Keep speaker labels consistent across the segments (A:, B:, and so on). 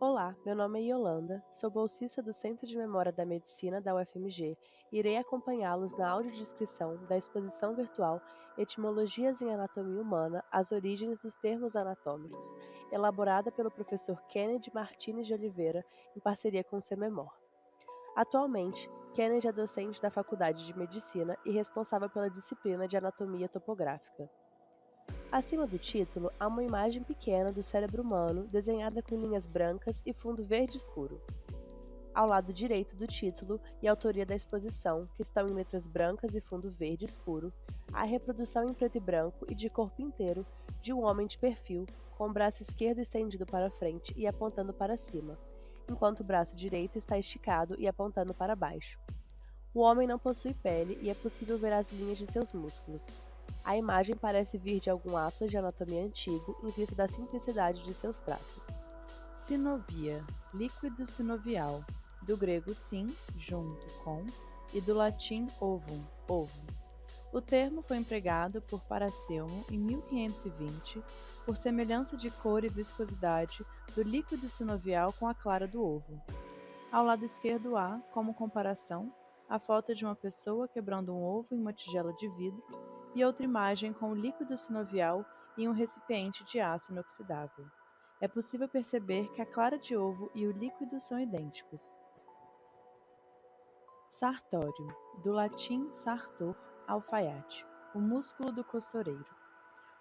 A: Olá, meu nome é Yolanda, sou bolsista do Centro de Memória da Medicina da UFMG e irei acompanhá-los na audiodescrição da exposição virtual Etimologias em Anatomia Humana, as origens dos termos anatômicos, elaborada pelo professor Kennedy Martins de Oliveira em parceria com o CEMEMOR. Atualmente, Kennedy é docente da Faculdade de Medicina e responsável pela disciplina de Anatomia Topográfica. Acima do título, há uma imagem pequena do cérebro humano desenhada com linhas brancas e fundo verde escuro. Ao lado direito do título e autoria da exposição, que estão em letras brancas e fundo verde escuro, há a reprodução em preto e branco e de corpo inteiro de um homem de perfil, com o braço esquerdo estendido para frente e apontando para cima, enquanto o braço direito está esticado e apontando para baixo. O homem não possui pele e é possível ver as linhas de seus músculos. A imagem parece vir de algum atlas de anatomia antigo em vista da simplicidade de seus traços.
B: Sinovia, líquido sinovial, do grego sin, junto com, e do latim ovum, ovo. O termo foi empregado por Paracelmo em 1520 por semelhança de cor e viscosidade do líquido sinovial com a clara do ovo. Ao lado esquerdo há, como comparação, a foto de uma pessoa quebrando um ovo em uma tigela de vidro e outra imagem com o líquido sinovial em um recipiente de aço inoxidável. É possível perceber que a clara de ovo e o líquido são idênticos. Sartório, do latim sartor, alfaiate, o músculo do costureiro.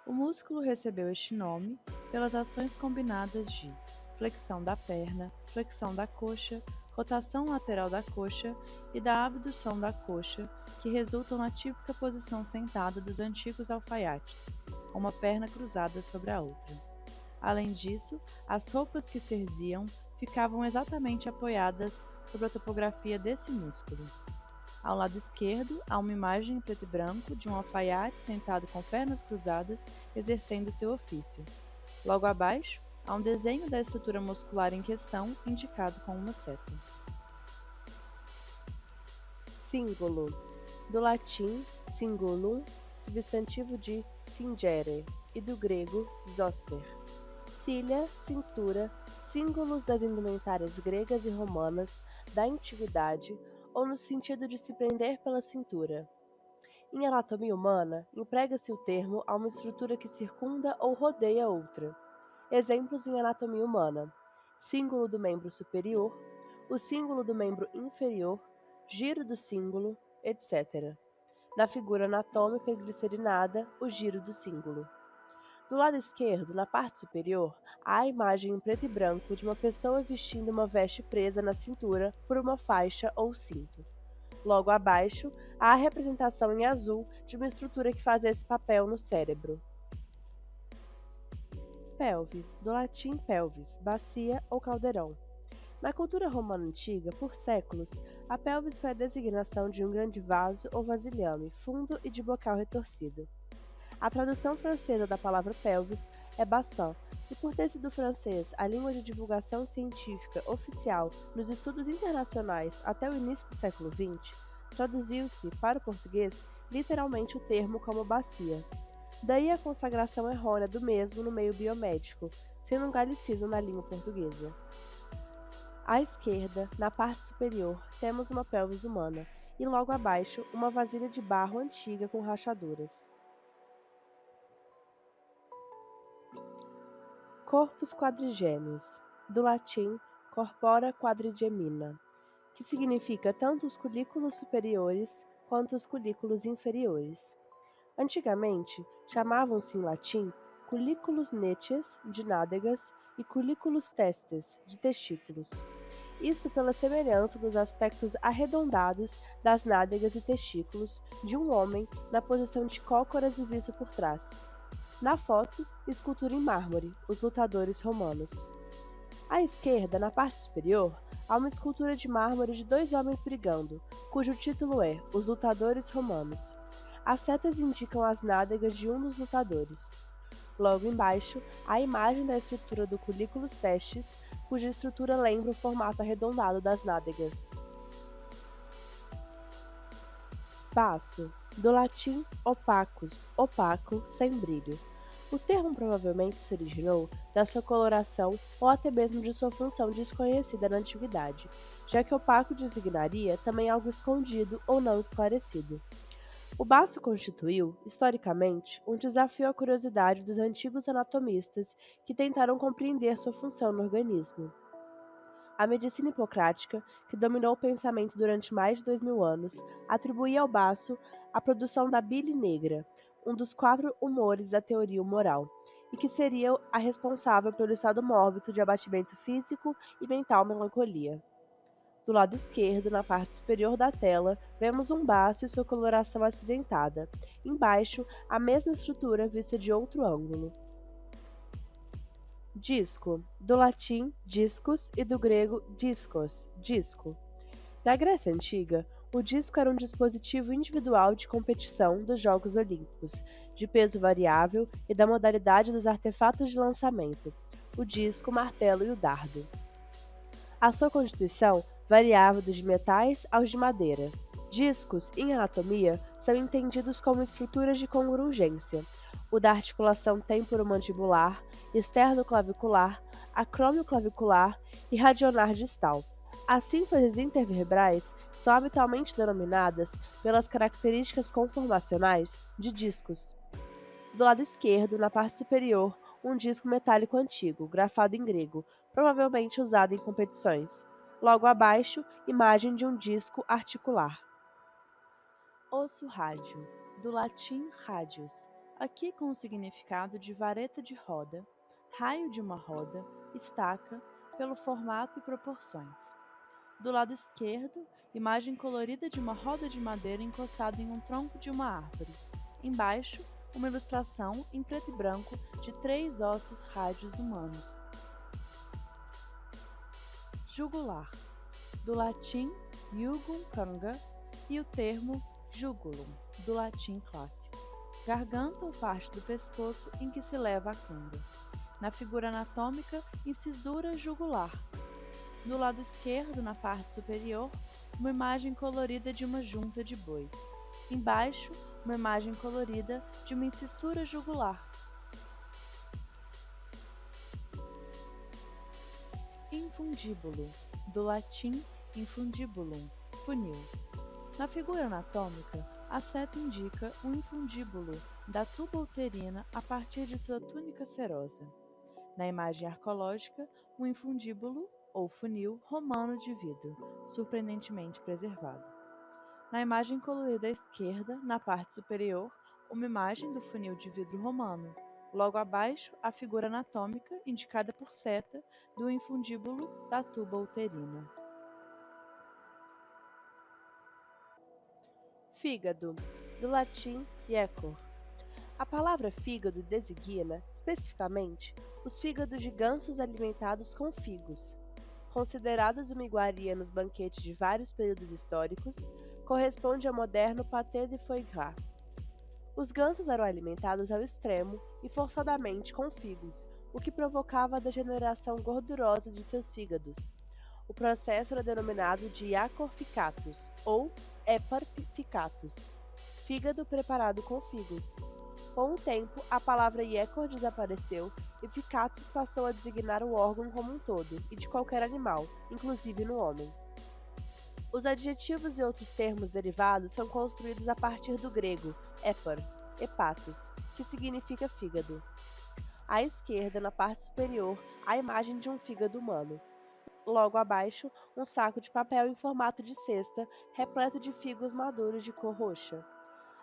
B: O músculo recebeu este nome pelas ações combinadas de flexão da perna, flexão da coxa, rotação lateral da coxa e da abdução da coxa, que resultam na típica posição sentada dos antigos alfaiates, uma perna cruzada sobre a outra. Além disso, as roupas que serviam ficavam exatamente apoiadas sobre a topografia desse músculo. Ao lado esquerdo, há uma imagem em preto e branco de um alfaiate sentado com pernas cruzadas, exercendo seu ofício. Logo abaixo, há um desenho da estrutura muscular em questão, indicado com uma seta.
A: Cíngulo, do latim cingulum, substantivo de cingere, e do grego zoster. Cília, cintura, símbolos das indumentárias gregas e romanas da antiguidade ou no sentido de se prender pela cintura. Em anatomia humana, emprega-se o termo a uma estrutura que circunda ou rodeia outra. Exemplos em anatomia humana: cíngulo do membro superior, o cíngulo do membro inferior, giro do cíngulo, etc. Na figura anatômica glicerinada, o giro do cíngulo. Do lado esquerdo, na parte superior, há a imagem em preto e branco de uma pessoa vestindo uma veste presa na cintura por uma faixa ou cinto. Logo abaixo, há a representação em azul de uma estrutura que faz esse papel no cérebro. Pelve, do latim pelvis, bacia ou caldeirão. Na cultura romana antiga, por séculos, a pelvis foi a designação de um grande vaso ou vasilhame, fundo e de bocal retorcido. A tradução francesa da palavra pelvis é bassin, e por ter sido francês a língua de divulgação científica oficial nos estudos internacionais até o início do século XX, traduziu-se para o português literalmente o termo como bacia. Daí a consagração errônea do mesmo no meio biomédico, sendo um galicismo na língua portuguesa. À esquerda, na parte superior, temos uma pelvis humana e logo abaixo uma vasilha de barro antiga com rachaduras. Corpus quadrigêmeos, do latim corpora quadrigemina, que significa tanto os culículos superiores quanto os culículos inferiores. Antigamente, chamavam-se em latim culículos netes, de nádegas, e culículos testes, de testículos. Isto pela semelhança dos aspectos arredondados das nádegas e testículos de um homem na posição de cócoras e visto por trás. Na foto, escultura em mármore, os lutadores romanos. À esquerda, na parte superior, há uma escultura de mármore de dois homens brigando, cujo título é Os Lutadores Romanos. As setas indicam as nádegas de um dos lutadores. Logo embaixo, há a imagem da estrutura do culículos testes, cuja estrutura lembra o formato arredondado das nádegas. Baço, do latim opacus, opaco, sem brilho. O termo provavelmente se originou da sua coloração ou até mesmo de sua função desconhecida na antiguidade, já que opaco designaria também algo escondido ou não esclarecido. O baço constituiu, historicamente, um desafio à curiosidade dos antigos anatomistas que tentaram compreender sua função no organismo. A medicina hipocrática, que dominou o pensamento durante mais de 2000 anos, atribuía ao baço a produção da bile negra, um dos 4 humores da teoria humoral, e que seria a responsável pelo estado mórbido de abatimento físico e mental melancolia. Do lado esquerdo, na parte superior da tela, vemos um baço e sua coloração acinzentada. Embaixo, a mesma estrutura vista de outro ângulo. Disco, do latim discus e do grego discos, disco. Na Grécia Antiga, o disco era um dispositivo individual de competição dos Jogos Olímpicos, de peso variável e da modalidade dos artefatos de lançamento, o disco, o martelo e o dardo. A sua constituição variava dos de metais aos de madeira. Discos, em anatomia, são entendidos como estruturas de congruência, o da articulação temporomandibular, externo-clavicular, acrômio-clavicular e radionar distal. As sínfases intervertebrais são habitualmente denominadas pelas características conformacionais de discos. Do lado esquerdo, na parte superior, um disco metálico antigo, grafado em grego, provavelmente usado em competições. Logo abaixo, imagem de um disco articular.
B: Osso rádio, do latim radius, aqui com o significado de vareta de roda, raio de uma roda, estaca, pelo formato e proporções. Do lado esquerdo, imagem colorida de uma roda de madeira encostada em um tronco de uma árvore. Embaixo, uma ilustração em preto e branco de 3 ossos rádios humanos. Jugular, do latim jugum canga e o termo jugulum, do latim clássico. Garganta ou parte do pescoço em que se leva a canga. Na figura anatômica, incisura jugular. Do lado esquerdo, na parte superior, uma imagem colorida de uma junta de bois. Embaixo, uma imagem colorida de uma incissura jugular. Infundíbulo, do latim infundibulum, funil. Na figura anatômica, a seta indica o infundíbulo da tuba uterina a partir de sua túnica serosa. Na imagem arqueológica, o infundíbulo, ou funil, romano de vidro, surpreendentemente preservado. Na imagem colorida à esquerda, na parte superior, uma imagem do funil de vidro romano. Logo abaixo, a figura anatômica, indicada por seta, do infundíbulo da tuba uterina.
A: Fígado, do latim iecor. A palavra fígado designa, especificamente, os fígados de gansos alimentados com figos. Considerados uma iguaria nos banquetes de vários períodos históricos, corresponde ao moderno pâté de foie gras. Os gansos eram alimentados ao extremo e forçadamente com figos, o que provocava a degeneração gordurosa de seus fígados. O processo era denominado de iacor ficatus ou hepar ficatus, fígado preparado com figos. Com o tempo, a palavra iecor desapareceu e ficatus passou a designar o órgão como um todo e de qualquer animal, inclusive no homem. Os adjetivos e outros termos derivados são construídos a partir do grego hepar, hepatos, que significa fígado. À esquerda, na parte superior, a imagem de um fígado humano. Logo abaixo, um saco de papel em formato de cesta, repleto de figos maduros de cor roxa.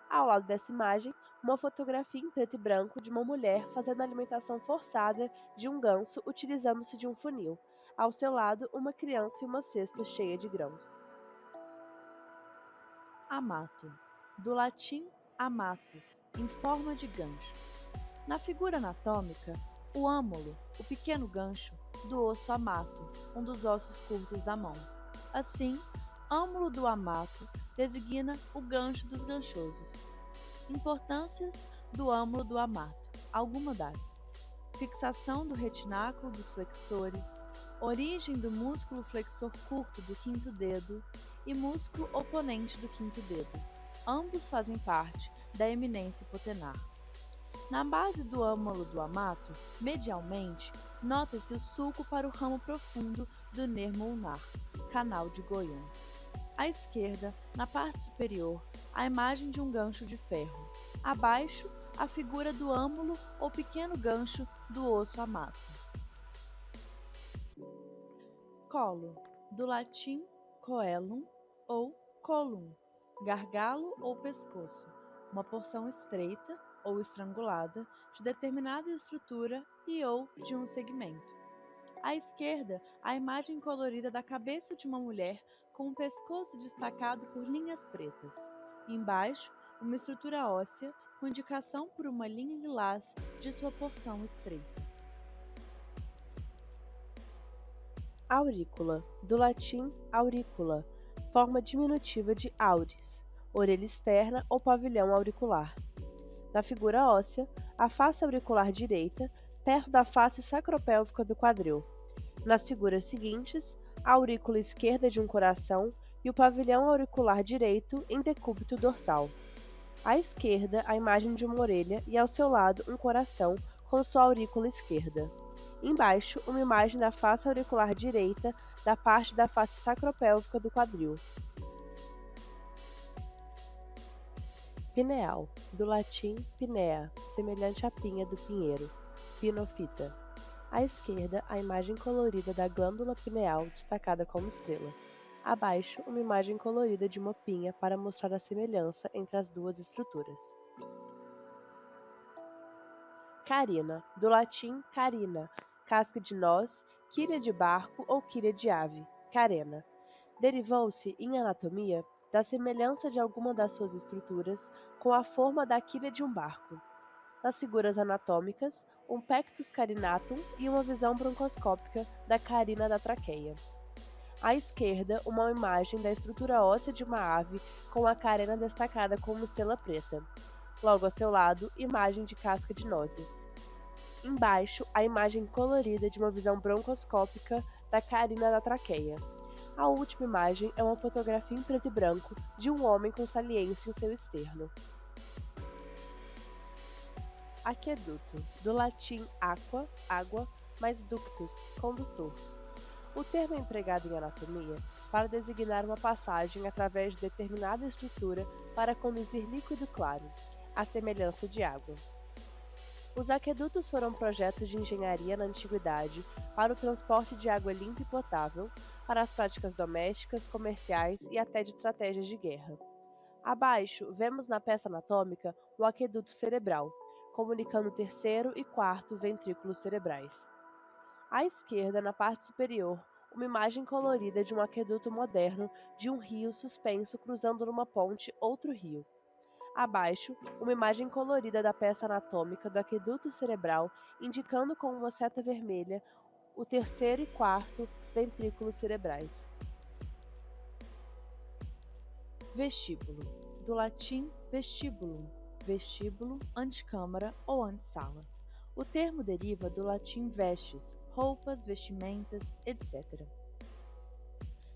A: Ao lado dessa imagem, uma fotografia em preto e branco de uma mulher fazendo a alimentação forçada de um ganso utilizando-se de um funil. Ao seu lado, uma criança e uma cesta cheia de grãos.
B: Amato, do latim amatus, em forma de gancho. Na figura anatômica, o âmulo, o pequeno gancho, do osso amato, um dos ossos curtos da mão. Assim, âmulo do amato designa o gancho dos ganchosos. Importâncias do âmulo do amato. Alguma das: fixação do retináculo dos flexores, origem do músculo flexor curto do quinto dedo e músculo oponente do quinto dedo. Ambos fazem parte da eminência hipotenar. Na base do âmago do amato, medialmente, nota-se o sulco para o ramo profundo do nervo ulnar, canal de Goyen. À esquerda, na parte superior, a imagem de um gancho de ferro. Abaixo, a figura do âmulo ou pequeno gancho do osso amato. Colo, do latim coelum ou colum, gargalo ou pescoço, uma porção estreita ou estrangulada de determinada estrutura e ou de um segmento. À esquerda, a imagem colorida da cabeça de uma mulher com o pescoço destacado por linhas pretas. Embaixo, uma estrutura óssea com indicação por uma linha lilás de sua porção estreita.
A: Aurícula, do latim aurícula, forma diminutiva de auris, orelha externa ou pavilhão auricular. Na figura óssea, a face auricular direita, perto da face sacropélvica do quadril. Nas figuras seguintes, a aurícula esquerda de um coração e o pavilhão auricular direito em decúbito dorsal. À esquerda, a imagem de uma orelha e ao seu lado um coração com sua aurícula esquerda. Embaixo, uma imagem da face auricular direita da parte da face sacropélvica do quadril. Pineal, do latim pinea, semelhante à pinha do pinheiro, pinofita. À esquerda, a imagem colorida da glândula pineal destacada como estrela. Abaixo, uma imagem colorida de uma pinha para mostrar a semelhança entre as duas estruturas. Carina, do latim carina, casca de noz, quilha de barco ou quilha de ave, carena. Derivou-se, em anatomia, da semelhança de alguma das suas estruturas com a forma da quilha de um barco. Nas figuras anatômicas, um pectus carinatum e uma visão broncoscópica da carina da traqueia. À esquerda, uma imagem da estrutura óssea de uma ave com a carena destacada com uma estrela preta. Logo ao seu lado, imagem de casca de nozes. Embaixo, a imagem colorida de uma visão broncoscópica da carina da traqueia. A última imagem é uma fotografia em preto e branco de um homem com saliência em seu externo. Aqueduto, do latim aqua, água, mais ductus, condutor. O termo é empregado em anatomia para designar uma passagem através de determinada estrutura para conduzir líquido claro, à semelhança de água. Os aquedutos foram projetos de engenharia na antiguidade para o transporte de água limpa e potável, para as práticas domésticas, comerciais e até de estratégias de guerra. Abaixo, vemos na peça anatômica o aqueduto cerebral, comunicando o terceiro e quarto ventrículos cerebrais. À esquerda, na parte superior, uma imagem colorida de um aqueduto moderno de um rio suspenso cruzando numa ponte outro rio. Abaixo, uma imagem colorida da peça anatômica do aqueduto cerebral, indicando com uma seta vermelha o terceiro e quarto ventrículos cerebrais.
B: Vestíbulo, do latim vestibulum, vestíbulo, antecâmara ou antessala. O termo deriva do latim vestes, roupas, vestimentas, etc.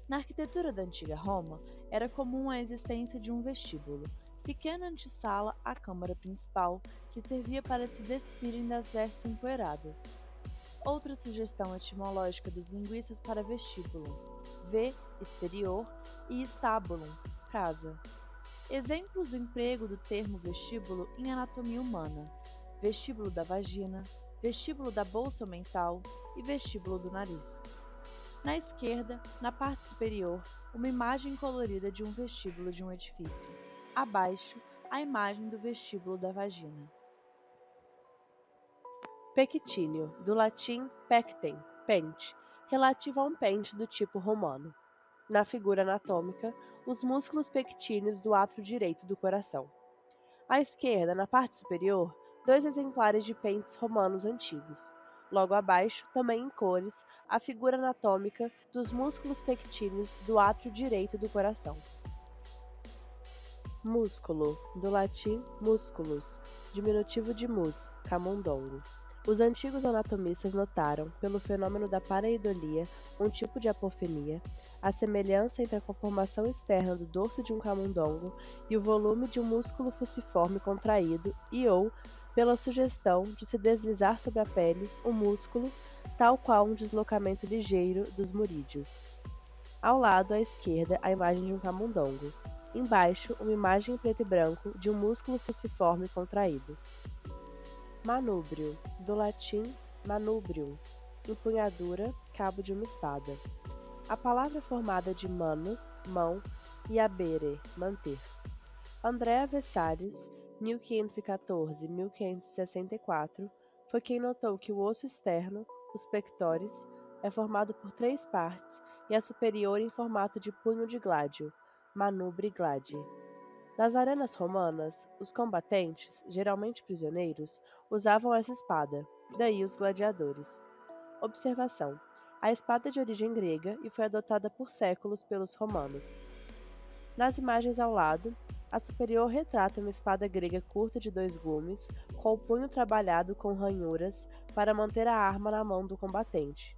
B: Na arquitetura da antiga Roma, era comum a existência de um vestíbulo, pequena antessala à câmara principal, que servia para se despirem das vestes empoeiradas. Outra sugestão etimológica dos linguistas para vestíbulo: ve, exterior, e stabulum, casa. Exemplos do emprego do termo vestíbulo em anatomia humana: vestíbulo da vagina, vestíbulo da bolsa mental e vestíbulo do nariz. Na esquerda, na parte superior, uma imagem colorida de um vestíbulo de um edifício. Abaixo, a imagem do vestíbulo da vagina.
A: Pectíneo, do latim pecten, pente, relativo a um pente do tipo romano. Na figura anatômica, os músculos pectíneos do átrio direito do coração. À esquerda, na parte superior, 2 exemplares de pentes romanos antigos. Logo abaixo, também em cores, a figura anatômica dos músculos pectíneos do átrio direito do coração. Músculo, do latim musculus, diminutivo de mus, camundongo. Os antigos anatomistas notaram, pelo fenômeno da pareidolia, um tipo de apofenia, a semelhança entre a conformação externa do dorso de um camundongo e o volume de um músculo fuciforme contraído e ou pela sugestão de se deslizar sobre a pele o músculo, tal qual um deslocamento ligeiro dos murídeos. Ao lado à esquerda, a imagem de um camundongo. Embaixo, uma imagem em preto e branco de um músculo fusiforme contraído. Manúbrio, do latim manubrium, empunhadura, cabo de uma espada. A palavra é formada de manus, mão, e abere, manter. Andrea Vesalius, 1514-1564, foi quem notou que o osso externo, os pectores, é formado por 3 partes e a superior em formato de punho de gládio, manubri gladi. Nas arenas romanas, os combatentes, geralmente prisioneiros, usavam essa espada, daí os gladiadores. Observação: a espada é de origem grega e foi adotada por séculos pelos romanos. Nas imagens ao lado, a superior retrata uma espada grega curta de 2 gumes, com o punho trabalhado com ranhuras para manter a arma na mão do combatente.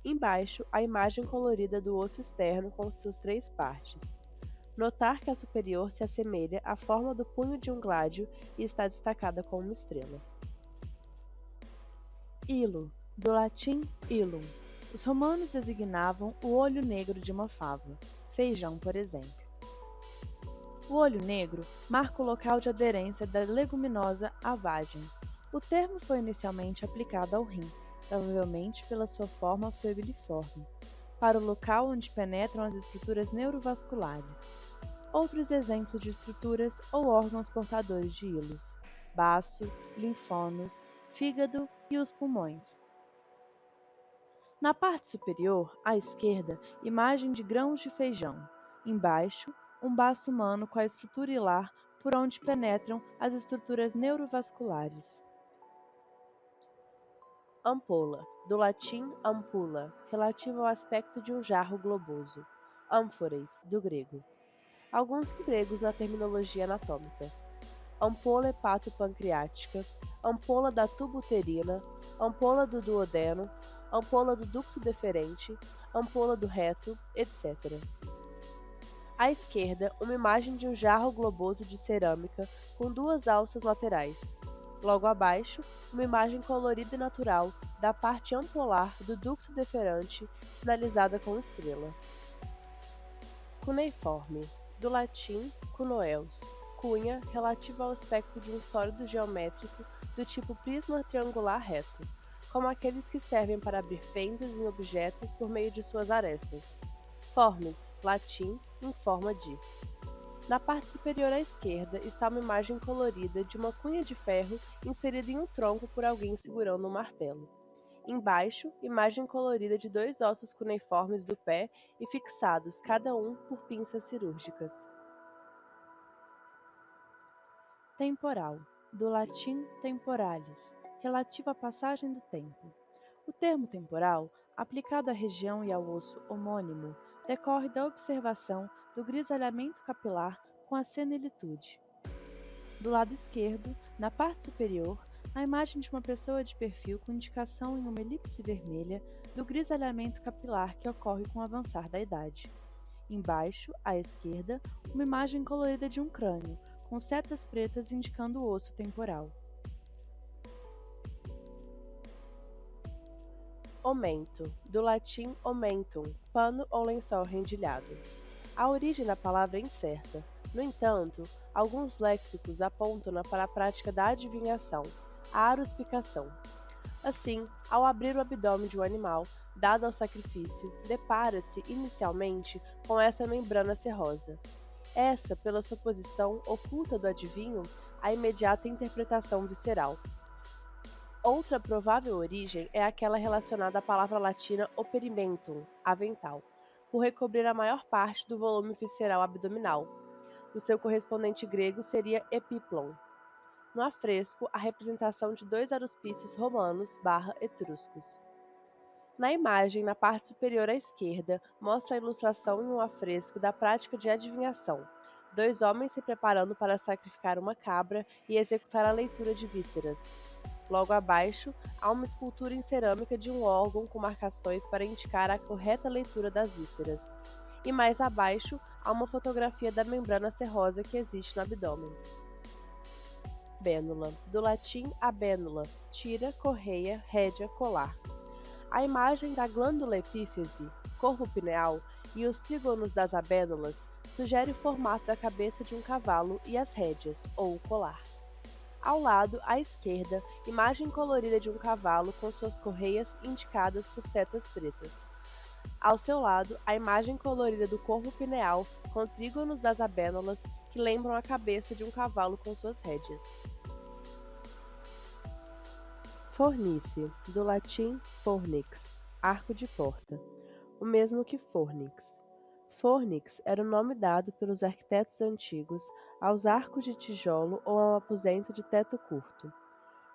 A: Embaixo, a imagem colorida do osso externo com suas 3 partes. Notar que a superior se assemelha à forma do punho de um gládio e está destacada com uma estrela. Ilo, do latim ilum. Os romanos designavam o olho negro de uma fava, feijão, por exemplo. O olho negro marca o local de aderência da leguminosa à vagem. O termo foi inicialmente aplicado ao rim, provavelmente pela sua forma flebiliforme, para o local onde penetram as estruturas neurovasculares. Outros exemplos de estruturas ou órgãos portadores de ílos: baço, linfônodos, fígado e os pulmões. Na parte superior, à esquerda, imagem de grãos de feijão. Embaixo, um baço humano com a estrutura hilar por onde penetram as estruturas neurovasculares. Ampola, do latim ampula, relativo ao aspecto de um jarro globoso. Ânfores, do grego. Alguns empregos na terminologia anatômica: ampola hepatopancreática, ampola da tuba uterina, ampola do duodeno, ampola do ducto deferente, ampola do reto, etc. À esquerda, uma imagem de um jarro globoso de cerâmica com 2 alças laterais. Logo abaixo, uma imagem colorida e natural da parte ampolar do ducto deferente, finalizada com estrela. Cuneiforme, do latim cunoeus, cunha, relativo ao aspecto de um sólido geométrico do tipo prisma triangular reto, como aqueles que servem para abrir fendas em objetos por meio de suas arestas. Formes, latim, em forma de. Na parte superior à esquerda está uma imagem colorida de uma cunha de ferro inserida em um tronco por alguém segurando um martelo. Embaixo, imagem colorida de 2 ossos cuneiformes do pé e fixados, cada um por pinças cirúrgicas. Temporal, do latim temporalis, relativo à passagem do tempo. O termo temporal, aplicado à região e ao osso homônimo, decorre da observação do grisalhamento capilar com a senilitude. Do lado esquerdo, na parte superior, a imagem de uma pessoa de perfil com indicação em uma elipse vermelha do grisalhamento capilar que ocorre com o avançar da idade. Embaixo, à esquerda, uma imagem colorida de um crânio, com setas pretas indicando o osso temporal. Omento, do latim omentum, pano ou lençol rendilhado. A origem da palavra é incerta. No entanto, alguns léxicos apontam-na para a prática da adivinhação, a aruspicação. Assim, ao abrir o abdômen de um animal, dado ao sacrifício, depara-se, inicialmente, com essa membrana cerrosa. Essa, pela sua posição, oculta do adivinho a imediata interpretação visceral. Outra provável origem é aquela relacionada à palavra latina operimentum, avental, por recobrir a maior parte do volume visceral abdominal. O seu correspondente grego seria epiplon. No afresco, a representação de 2 aruspícios romanos/etruscos. Na imagem, na parte superior à esquerda, mostra a ilustração em um afresco da prática de adivinhação. 2 homens se preparando para sacrificar uma cabra e executar a leitura de vísceras. Logo abaixo, há uma escultura em cerâmica de um órgão com marcações para indicar a correta leitura das vísceras. E mais abaixo, há uma fotografia da membrana cerrosa que existe no abdômen. abénula, do latim abénula, tira, correia, rédea, colar. A imagem da glândula epífise, corpo pineal e os trígonos das abénulas sugere o formato da cabeça de um cavalo e as rédeas, ou colar. Ao lado, à esquerda, imagem colorida de um cavalo com suas correias indicadas por setas pretas. Ao seu lado, a imagem colorida do corpo pineal com trígonos das abénulas que lembram a cabeça de um cavalo com suas rédeas. Fornice, do latim fornix, arco de porta, o mesmo que fornix. Fornix era o nome dado pelos arquitetos antigos aos arcos de tijolo ou a um aposento de teto curto.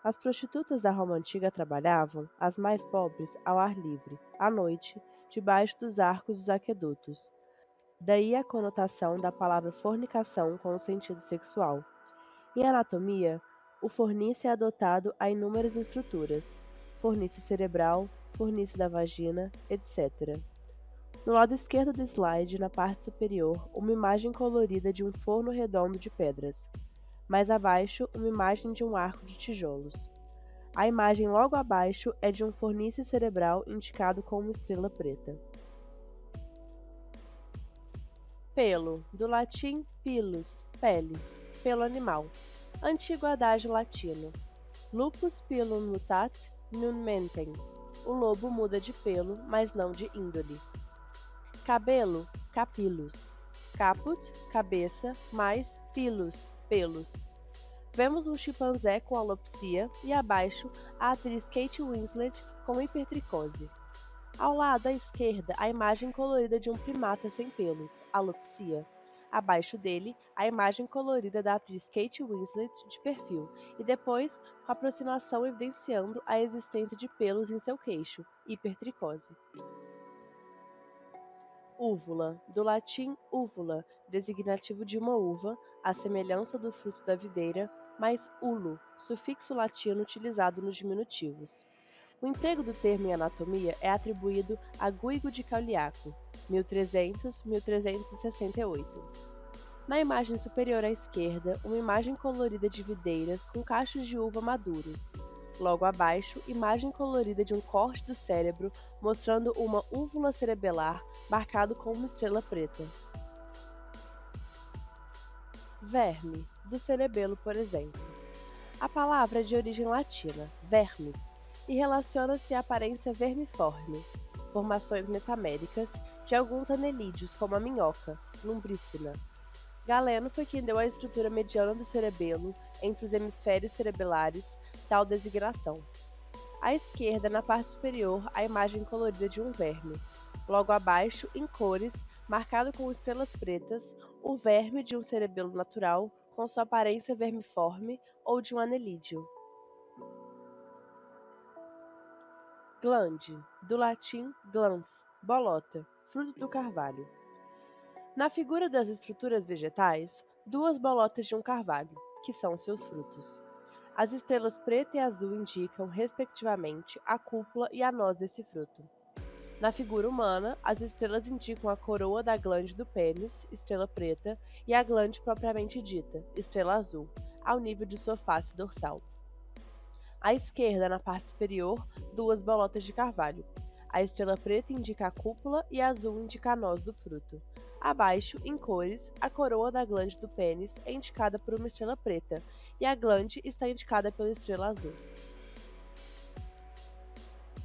A: As prostitutas da Roma antiga trabalhavam, as mais pobres, ao ar livre, à noite, debaixo dos arcos dos aquedutos. Daí a conotação da palavra fornicação com o sentido sexual. Em anatomia, o fornice é adotado a inúmeras estruturas, fornice cerebral, fornice da vagina, etc. No lado esquerdo do slide, na parte superior, uma imagem colorida de um forno redondo de pedras. Mais abaixo, uma imagem de um arco de tijolos. A imagem logo abaixo é de um fornice cerebral indicado com uma estrela preta. Pelo, do latim pilus, peles, pelo animal. Antigo adágio latino. Lupus pilum mutat, nun mentem. O lobo muda de pelo, mas não de índole. Cabelo, capilus. Caput, cabeça, mais pilus, pelos. Vemos um chimpanzé com alopecia e abaixo a atriz Kate Winslet com hipertricose. Ao lado à esquerda, a imagem colorida de um primata sem pelos, alopecia. Abaixo dele, a imagem colorida da atriz Kate Winslet de perfil, e depois, com a aproximação evidenciando a existência de pelos em seu queixo, hipertricose. Úvula, do latim úvula, designativo de uma uva, à semelhança do fruto da videira, mais ulo, sufixo latino utilizado nos diminutivos. O emprego do termo em anatomia é atribuído a Guigo de Cagliaco, 1300-1368. Na imagem superior à esquerda, uma imagem colorida de videiras com cachos de uva maduros. Logo abaixo, imagem colorida de um corte do cérebro mostrando uma úvula cerebelar marcado com uma estrela preta. Verme, do cerebelo, por exemplo. A palavra é de origem latina, vermis, e relaciona-se à aparência vermiforme, formações metaméricas de alguns anelídeos, como a minhoca, lumbricina. Galeno foi quem deu a estrutura mediana do cerebelo entre os hemisférios cerebelares tal designação. À esquerda, na parte superior, a imagem colorida de um verme. Logo abaixo, em cores, marcado com estrelas pretas, o verme de um cerebelo natural com sua aparência vermiforme ou de um anelídeo. Glande, do latim glans, bolota, fruto do carvalho. Na figura das estruturas vegetais, duas bolotas de um carvalho, que são seus frutos. As estrelas preta e azul indicam, respectivamente, a cúpula e a noz desse fruto. Na figura humana, as estrelas indicam a coroa da glande do pênis, estrela preta, e a glande propriamente dita, estrela azul, ao nível de sua face dorsal. À esquerda, na parte superior, duas bolotas de carvalho. A estrela preta indica a cúpula e a azul indica a noz do fruto. Abaixo, em cores, a coroa da glande do pênis é indicada por uma estrela preta e a glande está indicada pela estrela azul.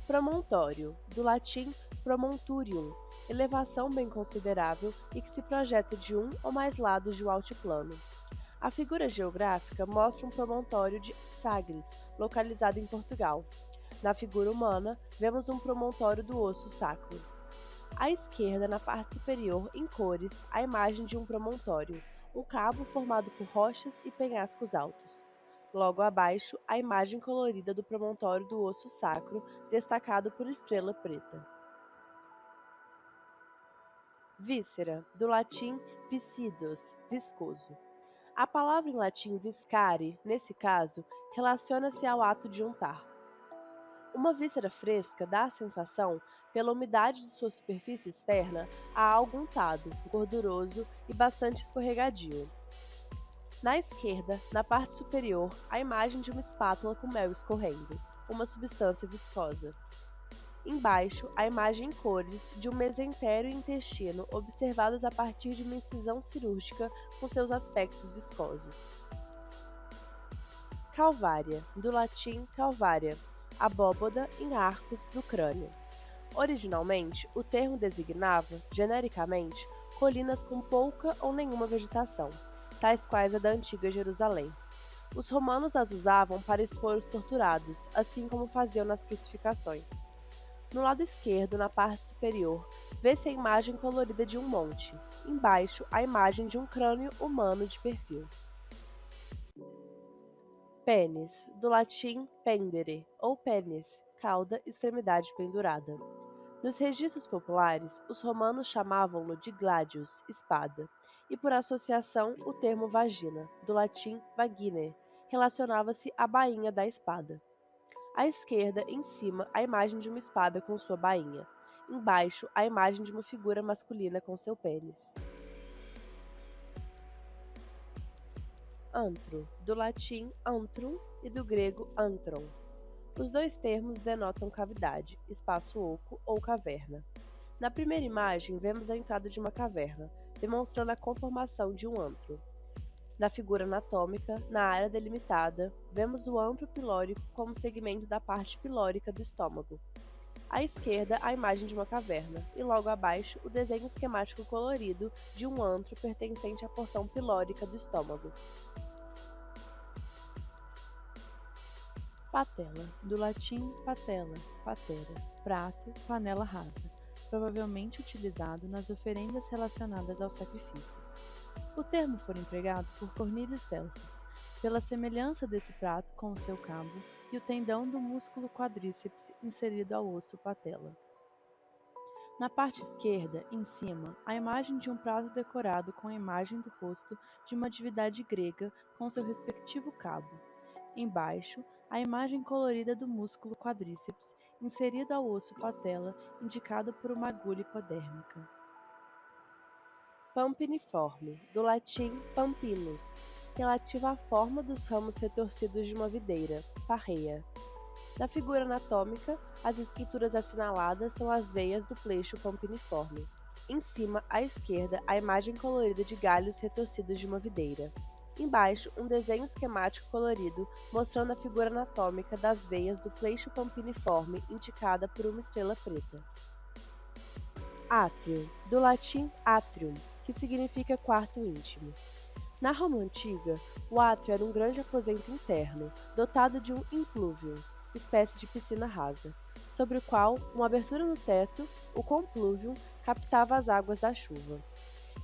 A: Promontório, do latim promonturium, elevação bem considerável e que se projeta de um ou mais lados de um altiplano. A figura geográfica mostra um promontório de Sagres, localizado em Portugal. Na figura humana, vemos um promontório do osso sacro. À esquerda, na parte superior, em cores, a imagem de um promontório, um cabo formado por rochas e penhascos altos. Logo abaixo, a imagem colorida do promontório do osso sacro, destacado por estrela preta. Víscera, do latim viscidus, viscoso. A palavra em latim viscare, nesse caso, relaciona-se ao ato de untar. Uma víscera fresca dá a sensação, pela umidade de sua superfície externa, a algo untado, gorduroso e bastante escorregadio. Na esquerda, na parte superior, a imagem de uma espátula com mel escorrendo, uma substância viscosa. Embaixo, a imagem em cores de um mesentério e intestino observados a partir de uma incisão cirúrgica com seus aspectos viscosos. Calvária, do latim calvária, abóboda em arcos do crânio. Originalmente, o termo designava, genericamente, colinas com pouca ou nenhuma vegetação, tais quais a da antiga Jerusalém. Os romanos as usavam para expor os torturados, assim como faziam nas crucificações. No lado esquerdo, na parte superior, vê-se a imagem colorida de um monte. Embaixo, a imagem de um crânio humano de perfil. Pênis, do latim pendere, ou pênis, cauda, extremidade pendurada. Nos registros populares, os romanos chamavam-no de gladius, espada, e por associação o termo vagina, do latim vaginae, relacionava-se à bainha da espada. À esquerda, em cima, a imagem de uma espada com sua bainha. Embaixo, a imagem de uma figura masculina com seu pênis. Antro, do latim antrum e do grego antron. Os dois termos denotam cavidade, espaço oco ou caverna. Na primeira imagem, vemos a entrada de uma caverna, demonstrando a conformação de um antro. Na figura anatômica, na área delimitada, vemos o antro pilórico como segmento da parte pilórica do estômago. À esquerda, a imagem de uma caverna, e logo abaixo, o desenho esquemático colorido de um antro pertencente à porção pilórica do estômago.
B: Patela, do latim patella, patera, prato, panela rasa, provavelmente utilizado nas oferendas relacionadas aos sacrifícios. O termo foi empregado por Cornélio Celsus, pela semelhança desse prato com o seu cabo e o tendão do músculo quadríceps inserido ao osso patela. Na parte esquerda, em cima, a imagem de um prato decorado com a imagem do rosto de uma divindade grega com seu respectivo cabo. Embaixo, a imagem colorida do músculo quadríceps inserido ao osso patela, indicado por uma agulha hipodérmica.
A: Pampiniforme, do latim pampinus, relativo à forma dos ramos retorcidos de uma videira, parreia. Na figura anatômica, as estruturas assinaladas são as veias do pleixo pampiniforme. Em cima, à esquerda, a imagem colorida de galhos retorcidos de uma videira. Embaixo, um desenho esquemático colorido mostrando a figura anatômica das veias do pleixo pampiniforme indicada por uma estrela preta. Átrio, do latim atrium, que significa quarto íntimo. Na Roma antiga, o átrio era um grande aposento interno, dotado de um impluvium, espécie de piscina rasa, sobre o qual uma abertura no teto, o compluvium, captava as águas da chuva.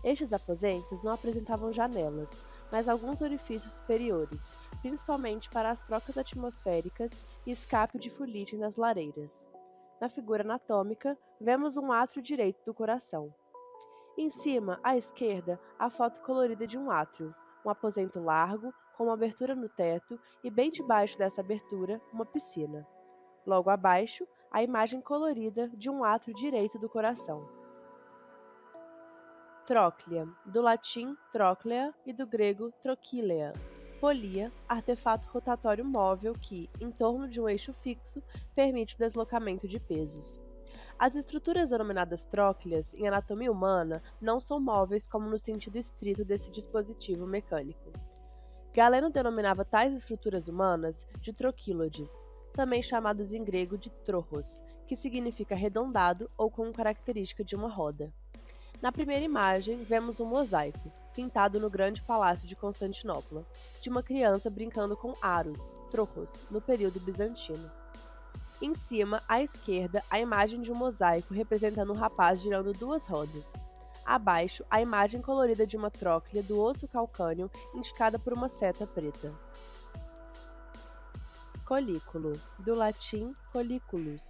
A: Estes aposentos não apresentavam janelas, mas alguns orifícios superiores, principalmente para as trocas atmosféricas e escape de fulite nas lareiras. Na figura anatômica, vemos um átrio direito do coração. Em cima, à esquerda, a foto colorida de um átrio, um aposento largo, com uma abertura no teto e bem debaixo dessa abertura, uma piscina. Logo abaixo, a imagem colorida de um átrio direito do coração. Tróclea, do latim trochlea e do grego trochilea. Polia, artefato rotatório móvel que, em torno de um eixo fixo, permite o deslocamento de pesos. As estruturas denominadas trócleas em anatomia humana não são móveis como no sentido estrito desse dispositivo mecânico. Galeno denominava tais estruturas humanas de troquílodes, também chamados em grego de trojos, que significa arredondado ou com característica de uma roda. Na primeira imagem, vemos um mosaico, pintado no grande palácio de Constantinopla, de uma criança brincando com aros, trojos, no período bizantino. Em cima, à esquerda, a imagem de um mosaico representando um rapaz girando duas rodas. Abaixo, a imagem colorida de uma tróclea do osso calcâneo, indicada por uma seta preta. Colículo, do latim colliculus,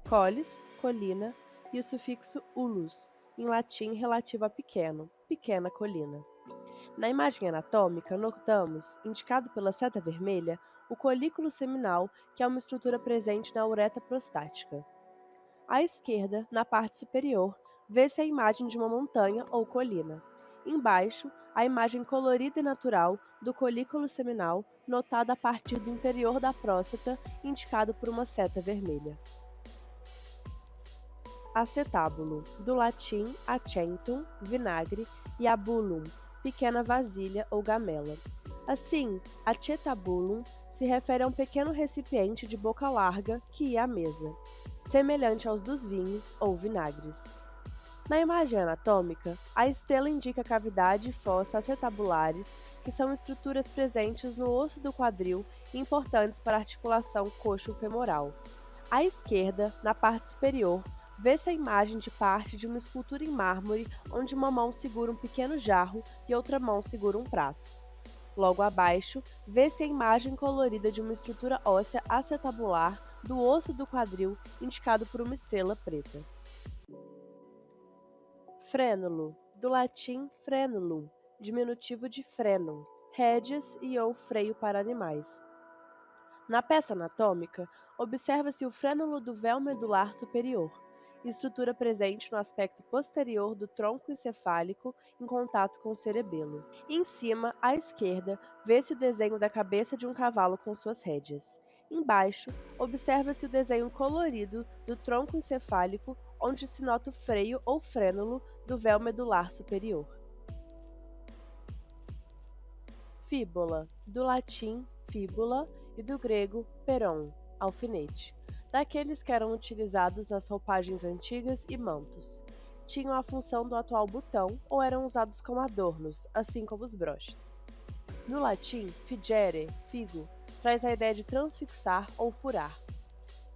A: colis, colina, e o sufixo ulus, em latim relativo a pequeno, pequena colina. Na imagem anatômica, notamos, indicado pela seta vermelha, o colículo seminal, que é uma estrutura presente na uretra prostática. À esquerda, na parte superior, vê-se a imagem de uma montanha ou colina. Embaixo, a imagem colorida e natural do colículo seminal, notada a partir do interior da próstata, indicado por uma seta vermelha. Acetábulo, do latim accentum, vinagre, e abulum, pequena vasilha ou gamela. Assim, acetabulum se refere a um pequeno recipiente de boca larga que ia à mesa, semelhante aos dos vinhos ou vinagres. Na imagem anatômica, a estela indica a cavidade e fossa acetabulares, que são estruturas presentes no osso do quadril e importantes para a articulação coxo-femoral. À esquerda, na parte superior, vê-se a imagem de parte de uma escultura em mármore, onde uma mão segura um pequeno jarro e outra mão segura um prato. Logo abaixo, vê-se a imagem colorida de uma estrutura óssea acetabular do osso do quadril, indicado por uma estrela preta. Frênulo, do latim frenulum, diminutivo de frenum, rédeas e ou freio para animais. Na peça anatômica, observa-se o frênulo do véu medular superior, estrutura presente no aspecto posterior do tronco encefálico em contato com o cerebelo. Em cima, à esquerda, vê-se o desenho da cabeça de um cavalo com suas rédeas. Embaixo, observa-se o desenho colorido do tronco encefálico, onde se nota o freio ou frênulo do véu medular superior. Fíbula, do latim fíbula e do grego peron, alfinete, daqueles que eram utilizados nas roupagens antigas e mantos. Tinham a função do atual botão ou eram usados como adornos, assim como os broches. No latim, figere, figo, traz a ideia de transfixar ou furar.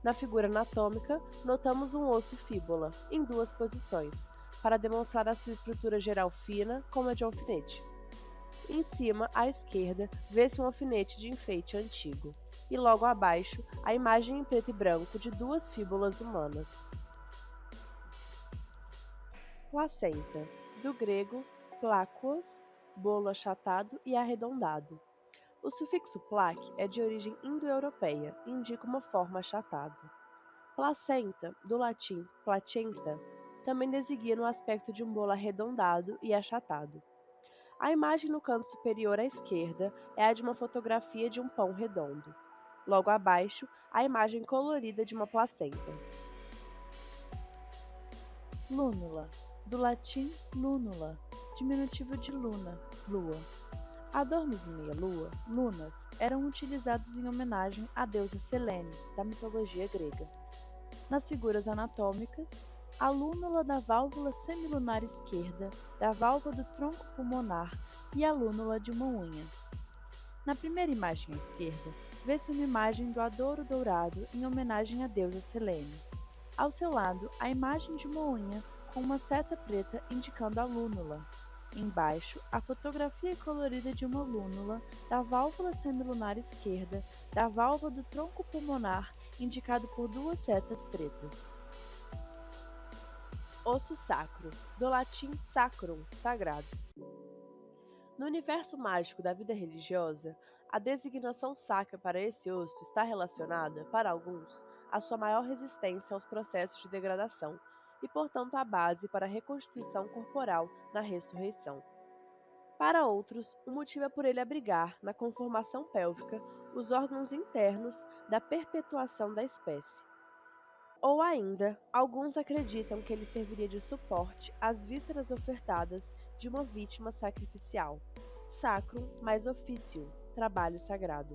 A: Na figura anatômica, notamos um osso fíbula, em duas posições, para demonstrar a sua estrutura geral fina, como a de alfinete. Em cima, à esquerda, vê-se um alfinete de enfeite antigo, e logo abaixo, a imagem em preto e branco de duas fíbulas humanas. Placenta, do grego plakos, bolo achatado e arredondado. O sufixo plac é de origem indo-europeia e indica uma forma achatada. Placenta, do latim placenta, também designa o aspecto de um bolo arredondado e achatado. A imagem no canto superior à esquerda é a de uma fotografia de um pão redondo. Logo abaixo, a imagem colorida de uma placenta.
B: Lúnula, do latim lúnula, diminutivo de luna, lua. Adornos em meia-lua, lunas, eram utilizados em homenagem à deusa Selene, da mitologia grega. Nas figuras anatômicas, a lúnula da válvula semilunar esquerda, da válvula do tronco pulmonar e a lúnula de uma unha. Na primeira imagem à esquerda, vê-se uma imagem do adoro dourado em homenagem à deusa Selene. Ao seu lado, a imagem de uma unha com uma seta preta indicando a lúnula. Embaixo, a fotografia colorida de uma lúnula da válvula semilunar esquerda, da válvula do tronco pulmonar, indicado por duas setas pretas.
A: Osso sacro, do latim sacrum, sagrado. No universo mágico da vida religiosa, a designação sacra para esse osso está relacionada, para alguns, à sua maior resistência aos processos de degradação e, portanto, à base para a reconstituição corporal na ressurreição. Para outros, o motivo é por ele abrigar, na conformação pélvica, os órgãos internos da perpetuação da espécie. Ou ainda, alguns acreditam que ele serviria de suporte às vísceras ofertadas de uma vítima sacrificial. Sacrum mais officium, trabalho sagrado.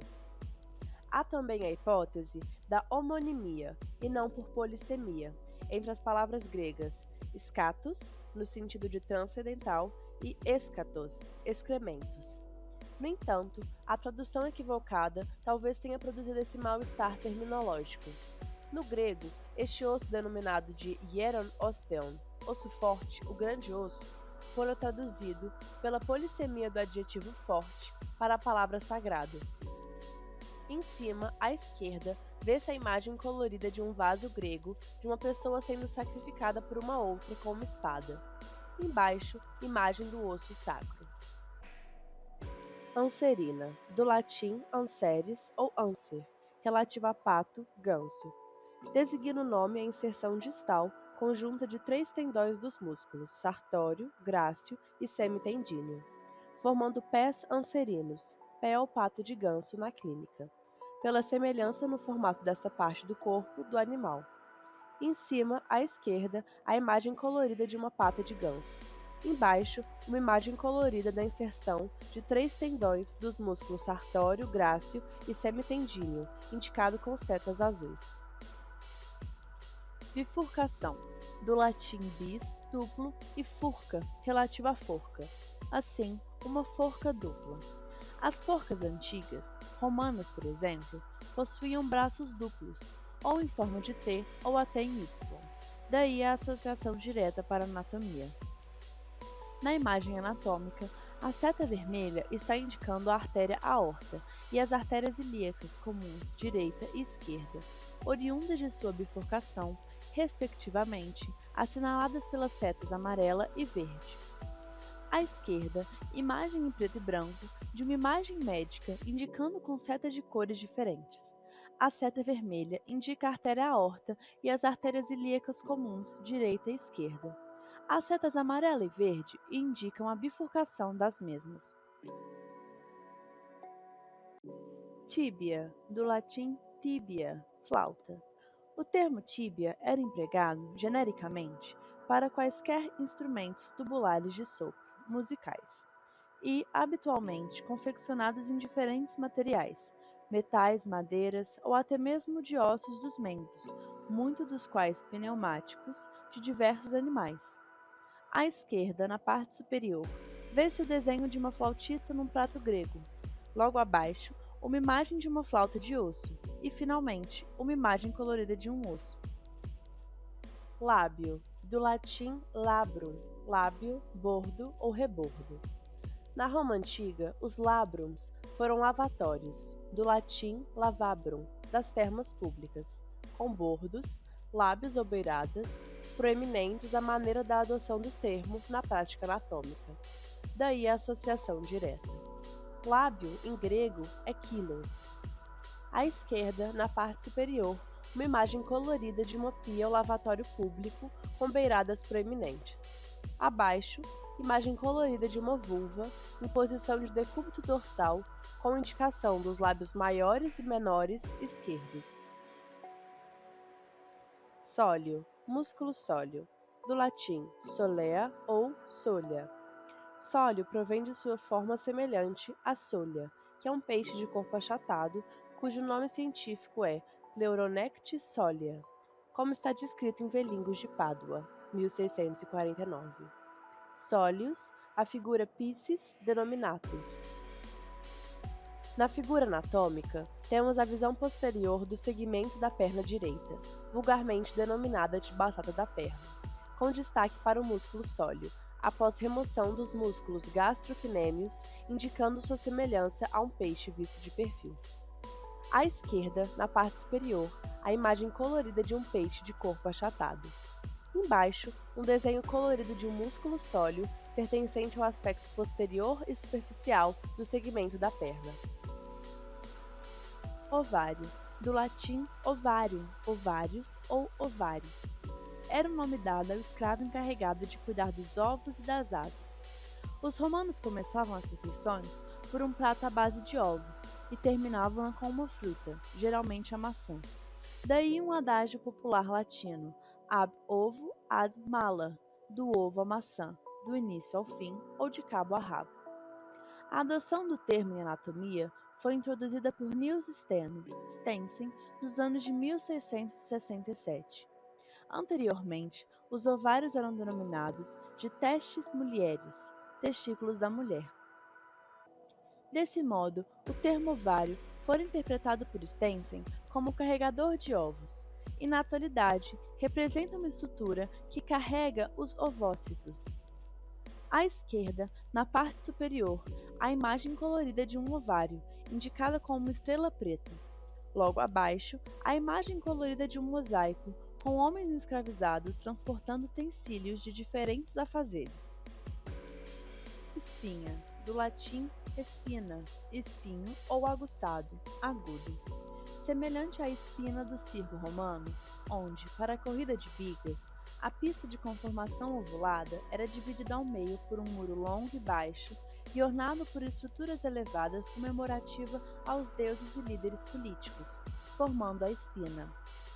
A: Há também a hipótese da homonimia, e não por polissemia, entre as palavras gregas scatos, no sentido de transcendental, e eschatos, excrementos. No entanto, a tradução equivocada talvez tenha produzido esse mal-estar terminológico. No grego, este osso denominado de hieron osteon, osso forte, o grande osso, fora traduzido pela polissemia do adjetivo forte para a palavra sagrado. Em cima, à esquerda, vê-se a imagem colorida de um vaso grego de uma pessoa sendo sacrificada por uma outra com uma espada. Embaixo, imagem do osso sacro. Anserina, do latim anseres ou anser, relativo a pato, ganso. Designa o nome a inserção distal conjunta de três tendões dos músculos, sartório, grácil e semitendíneo. formando pés anserinos, pé ou pato de ganso na clínica, pela semelhança no formato desta parte do corpo do animal. Em cima, à esquerda, a imagem colorida de uma pata de ganso. Embaixo, uma imagem colorida da inserção de 3 tendões dos músculos sartório, grácil e semitendíneo, indicado com setas azuis. Bifurcação, do latim bis, duplo, e furca, relativo à forca. Assim, uma forca dupla. As forcas antigas, romanas por exemplo, possuíam braços duplos, ou em forma de T ou até em Y. Daí a associação direta para a anatomia. Na imagem anatômica, a seta vermelha está indicando a artéria aorta e as artérias ilíacas comuns direita e esquerda, oriundas de sua bifurcação, respectivamente, assinaladas pelas setas amarela e verde. À esquerda, imagem em preto e branco de uma imagem médica indicando com setas de cores diferentes. A seta vermelha indica a artéria aorta e as artérias ilíacas comuns, direita e esquerda. As setas amarela e verde indicam a bifurcação das mesmas. Tíbia, do latim tibia, flauta. O termo tíbia era empregado, genericamente, para quaisquer instrumentos tubulares de sopro, musicais, e, habitualmente, confeccionados em diferentes materiais, metais, madeiras ou até mesmo de ossos dos membros, muitos dos quais pneumáticos, de diversos animais. À esquerda, na parte superior, vê-se o desenho de uma flautista num prato grego. Logo abaixo, uma imagem de uma flauta de osso e, finalmente, uma imagem colorida de um osso. Lábio, do latim labrum, lábio, bordo ou rebordo. Na Roma antiga, os labrums foram lavatórios, do latim lavabrum, das termas públicas, com bordos, lábios ou beiradas, proeminentes à maneira da adoção do termo na prática anatômica. Daí a associação direta. Lábio, em grego, é kilos. À esquerda, na parte superior, uma imagem colorida de uma pia ou lavatório público com beiradas proeminentes. Abaixo, imagem colorida de uma vulva em posição de decúbito dorsal com indicação dos lábios maiores e menores esquerdos. Sóleo, músculo sóleo, do latim solea ou solha. Sólio provém de sua forma semelhante à solha, que é um peixe de corpo achatado, cujo nome científico é Pleuronectes solia, como está descrito em Velingos de Pádua, 1649. Sólius, a figura Piscis denominatus. Na figura anatômica, temos a visão posterior do segmento da perna direita, vulgarmente denominada de batata da perna, com destaque para o músculo sóleo, após remoção dos músculos gastrocnêmios, indicando sua semelhança a um peixe visto de perfil. À esquerda, na parte superior, a imagem colorida de um peixe de corpo achatado. Embaixo, um desenho colorido de um músculo sóleo pertencente ao aspecto posterior e superficial do segmento da perna. Ovário, do latim ovarium, ovários ou ovário. Era o nome dado ao escravo encarregado de cuidar dos ovos e das aves. Os romanos começavam as refeições por um prato à base de ovos e terminavam com uma fruta, geralmente a maçã. Daí um adágio popular latino, ab ovo ad mala, do ovo à maçã, do início ao fim ou de cabo a rabo. A adoção do termo em anatomia foi introduzida por Niels Stensen nos anos de 1667. Anteriormente, os ovários eram denominados de testes mulieres, testículos da mulher. Desse modo, o termo ovário foi interpretado por Stensen como carregador de ovos, e na atualidade representa uma estrutura que carrega os ovócitos. À esquerda, na parte superior, a imagem colorida de um ovário, indicada com uma estrela preta. Logo abaixo, a imagem colorida de um mosaico, com homens escravizados transportando utensílios de diferentes afazeres. Espinha, do latim espina, espinho ou aguçado, agudo. Semelhante à espina do circo romano, onde, para a corrida de bigas, a pista de conformação ovulada era dividida ao meio por um muro longo e baixo,
B: e ornado por estruturas elevadas comemorativa aos deuses e líderes políticos, formando a espina.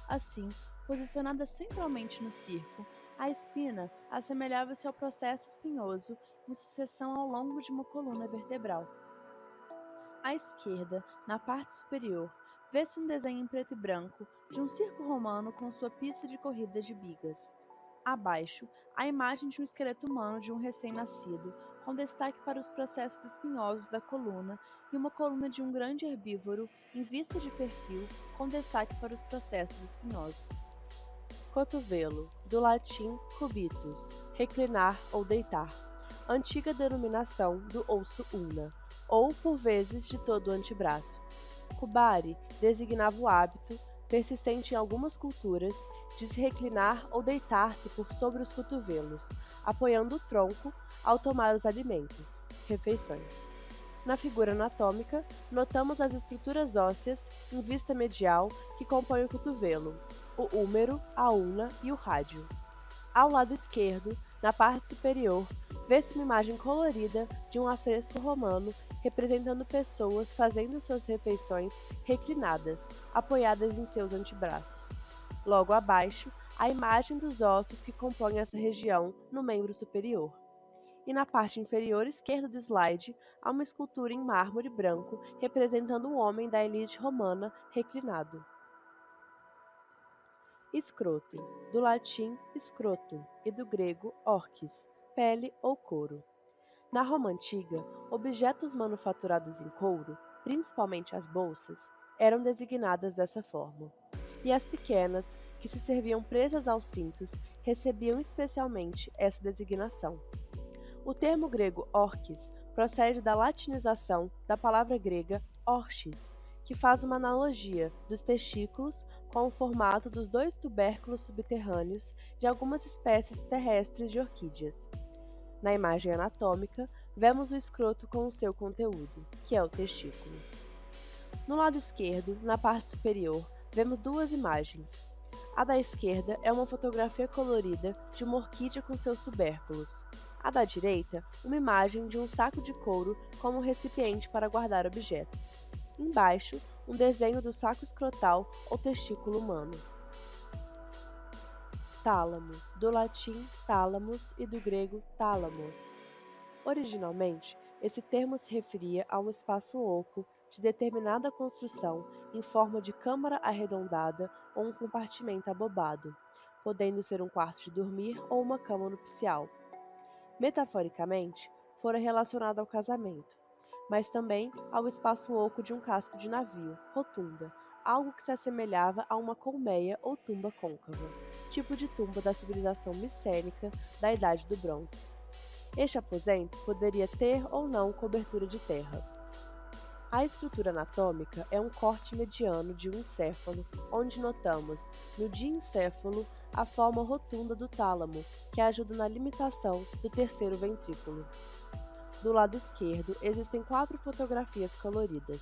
B: Assim, posicionada centralmente no circo, a espina assemelhava-se ao processo espinhoso em sucessão ao longo de uma coluna vertebral. À esquerda, na parte superior, vê-se um desenho em preto e branco de um circo romano com sua pista de corrida de bigas. Abaixo, a imagem de um esqueleto humano de um recém-nascido, com destaque para os processos espinhosos da coluna e uma coluna de um grande herbívoro em vista de perfil, com destaque para os processos espinhosos.
A: Cotovelo, do latim cubitus, reclinar ou deitar, antiga denominação do osso ulna, ou por vezes de todo o antebraço. Cubare designava o hábito, persistente em algumas culturas, de se reclinar ou deitar-se por sobre os cotovelos, apoiando o tronco ao tomar os alimentos, refeições. Na figura anatômica, notamos as estruturas ósseas em vista medial que compõem o cotovelo, o húmero, a ulna e o rádio. Ao lado esquerdo, na parte superior, vê-se uma imagem colorida de um afresco romano representando pessoas fazendo suas refeições reclinadas, apoiadas em seus antebraços. Logo abaixo, a imagem dos ossos que compõem essa região no membro superior. E na parte inferior esquerda do slide, há uma escultura em mármore branco representando um homem da elite romana reclinado. Escroto, do latim scrotum e do grego orquis, pele ou couro. Na Roma antiga, objetos manufaturados em couro, principalmente as bolsas, eram designadas dessa forma. E as pequenas, que se serviam presas aos cintos, recebiam especialmente essa designação. O termo grego orquis procede da latinização da palavra grega orchis, que faz uma analogia dos testículos com o formato dos dois tubérculos subterrâneos de algumas espécies terrestres de orquídeas. Na imagem anatômica, vemos o escroto com o seu conteúdo, que é o testículo. No lado esquerdo, na parte superior, vemos duas imagens. A da esquerda é uma fotografia colorida de uma orquídea com seus tubérculos. A da direita, uma imagem de um saco de couro como recipiente para guardar objetos. Embaixo, um desenho do saco escrotal ou testículo humano. Tálamo, do latim thalamus e do grego thálamos. Originalmente, esse termo se referia a um espaço oco de determinada construção em forma de câmara arredondada ou um compartimento abobado, podendo ser um quarto de dormir ou uma cama nupcial. Metaforicamente, fora relacionado ao casamento, mas também ao espaço oco de um casco de navio, rotunda, algo que se assemelhava a uma colmeia ou tumba côncava, tipo de tumba da civilização micênica da Idade do Bronze. Este aposento poderia ter ou não cobertura de terra. A estrutura anatômica é um corte mediano de um encéfalo, onde notamos, no diencéfalo, a forma rotunda do tálamo, que ajuda na limitação do terceiro ventrículo. Do lado esquerdo, existem 4 fotografias coloridas.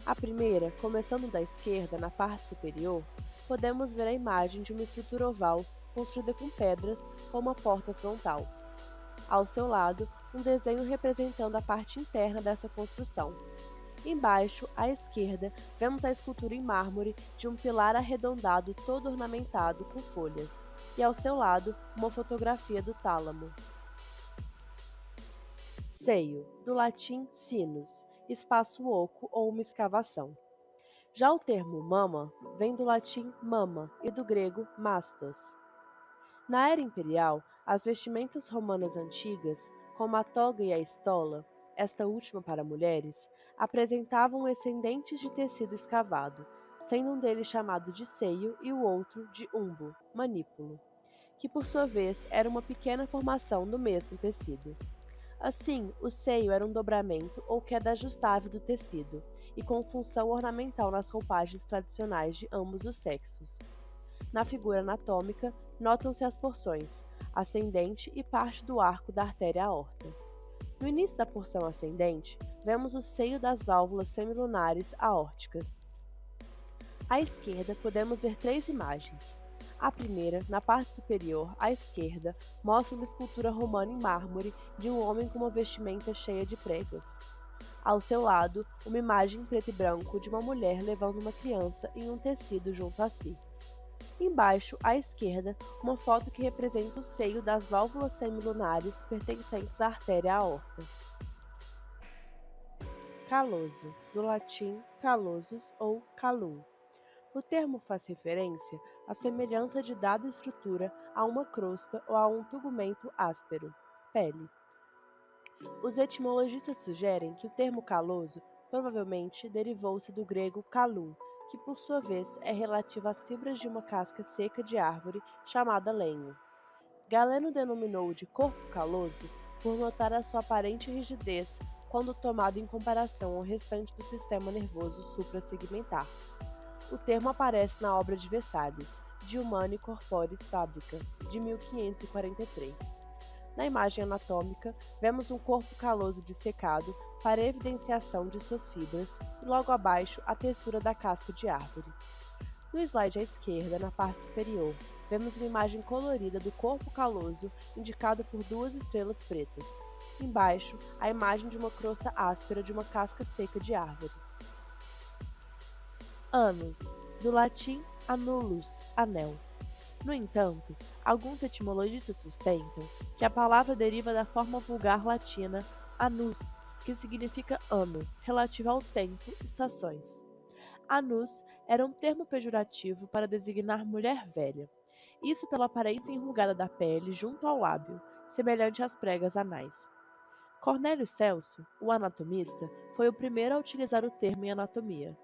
A: A primeira, começando da esquerda, na parte superior, podemos ver a imagem de uma estrutura oval construída com pedras com uma porta frontal. Ao seu lado, um desenho representando a parte interna dessa construção. Embaixo, à esquerda, vemos a escultura em mármore de um pilar arredondado todo ornamentado com folhas, e ao seu lado, uma fotografia do tálamo. Seio, do latim sinus, espaço oco ou uma escavação. Já o termo mama vem do latim mama e do grego mastos. Na era imperial, as vestimentas romanas antigas, como a toga e a estola, esta última para mulheres, apresentavam ascendentes de tecido escavado, sendo um deles chamado de seio e o outro de umbo, manípulo, que por sua vez era uma pequena formação do mesmo tecido. Assim, o seio era um dobramento ou queda ajustável do tecido, e com função ornamental nas roupagens tradicionais de ambos os sexos. Na figura anatômica, notam-se as porções, ascendente e parte do arco da artéria aorta. No início da porção ascendente, vemos o seio das válvulas semilunares aórticas. À esquerda, podemos ver 3 imagens. A primeira, na parte superior, à esquerda, mostra uma escultura romana em mármore de um homem com uma vestimenta cheia de pregas. Ao seu lado, uma imagem em preto e branco de uma mulher levando uma criança em um tecido junto a si. Embaixo, à esquerda, uma foto que representa o seio das válvulas semilunares pertencentes à artéria aorta. Caloso, do latim calosus ou calum. O termo faz referência à semelhança de dada estrutura a uma crosta ou a um tegumento áspero, pele. Os etimologistas sugerem que o termo caloso provavelmente derivou-se do grego calum, que por sua vez é relativo às fibras de uma casca seca de árvore chamada lenho. Galeno denominou-o de corpo caloso por notar a sua aparente rigidez quando tomado em comparação ao restante do sistema nervoso suprassegmentar. O termo aparece na obra de Vesalius, De Humani Corporis Fabrica, de 1543. Na imagem anatômica, vemos um corpo caloso dissecado para evidenciação de suas fibras e logo abaixo a textura da casca de árvore. No slide à esquerda, na parte superior, vemos uma imagem colorida do corpo caloso indicado por duas estrelas pretas. Embaixo, a imagem de uma crosta áspera de uma casca seca de árvore. Anus, do latim annulus, anel. No entanto, alguns etimologistas sustentam que a palavra deriva da forma vulgar latina annus, que significa ano, relativa ao tempo, estações. Anus era um termo pejorativo para designar mulher velha, isso pela aparência enrugada da pele junto ao lábio, semelhante às pregas anais. Cornélio Celso, o anatomista, foi o primeiro a utilizar o termo em anatomia.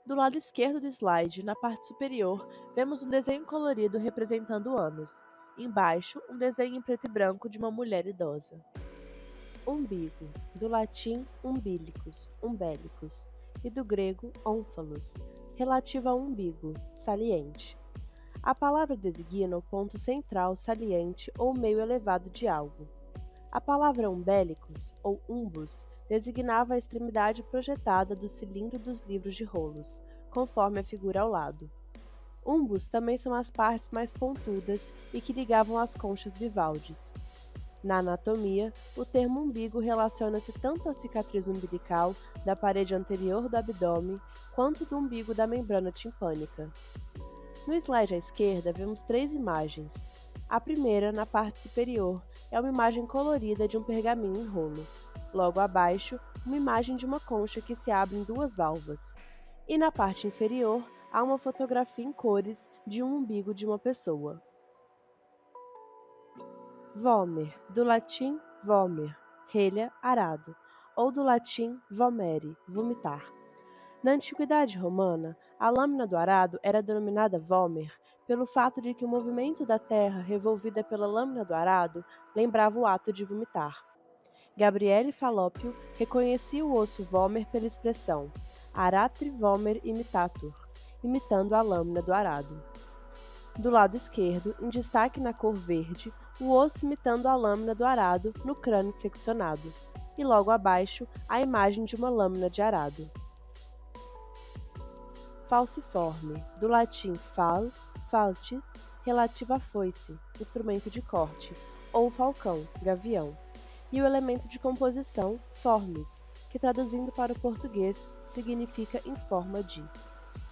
A: Do lado esquerdo do slide, na parte superior, vemos um desenho colorido representando o ânus. Embaixo, um desenho em preto e branco de uma mulher idosa. Umbigo, do latim umbilicus, umbélicus, e do grego ónfalos, relativo ao umbigo, saliente. A palavra designa o ponto central saliente ou meio elevado de algo. A palavra umbélicus, ou umbus, designava a extremidade projetada do cilindro dos livros de rolos, conforme a figura ao lado. Umbus também são as partes mais pontudas e que ligavam as conchas bivalves. Na anatomia, o termo umbigo relaciona-se tanto à cicatriz umbilical da parede anterior do abdômen quanto do umbigo da membrana timpânica. No slide à esquerda, vemos três imagens. A primeira, na parte superior, é uma imagem colorida de um pergaminho em rolo. Logo abaixo, uma imagem de uma concha que se abre em duas válvulas. E na parte inferior, há uma fotografia em cores de um umbigo de uma pessoa. Vomer, do latim vomer, relha, arado, ou do latim vomere, vomitar. Na antiguidade romana, a lâmina do arado era denominada vomer pelo fato de que o movimento da terra revolvida pela lâmina do arado lembrava o ato de vomitar. Gabriele Falloppio reconhecia o osso vomer pela expressão aratre vomer imitatur, imitando a lâmina do arado. Do lado esquerdo, em destaque na cor verde, o osso imitando a lâmina do arado no crânio seccionado, e logo abaixo, a imagem de uma lâmina de arado. Falciforme, do latim fal, falcis, relativo à foice, instrumento de corte, ou falcão, gavião, e o elemento de composição, formis, que traduzindo para o português significa em forma de.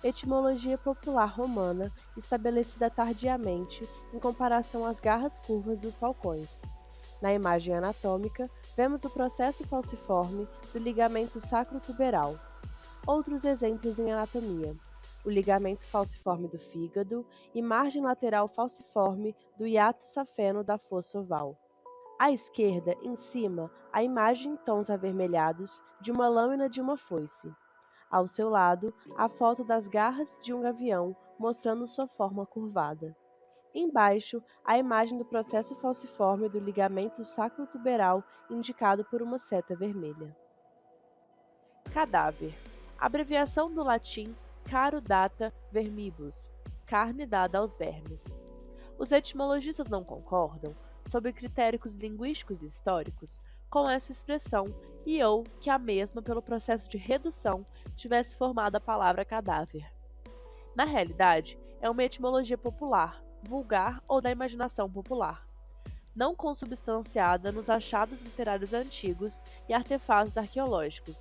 A: Etimologia popular romana, estabelecida tardiamente em comparação às garras curvas dos falcões. Na imagem anatômica, vemos o processo falciforme do ligamento sacrotuberal. Outros exemplos em anatomia: o ligamento falciforme do fígado e margem lateral falciforme do hiato safeno da fossa oval. À esquerda, em cima, a imagem em tons avermelhados de uma lâmina de uma foice. Ao seu lado, a foto das garras de um gavião mostrando sua forma curvada. Embaixo, a imagem do processo falciforme do ligamento sacrotuberal indicado por uma seta vermelha. Cadáver. Abreviação do latim caro data vermibus, carne dada aos vermes. Os etimologistas não concordam, sob critérios linguísticos e históricos, com essa expressão ou que a mesma, pelo processo de redução, tivesse formado a palavra cadáver. Na realidade, é uma etimologia popular, vulgar ou da imaginação popular, não consubstanciada nos achados literários antigos e artefatos arqueológicos.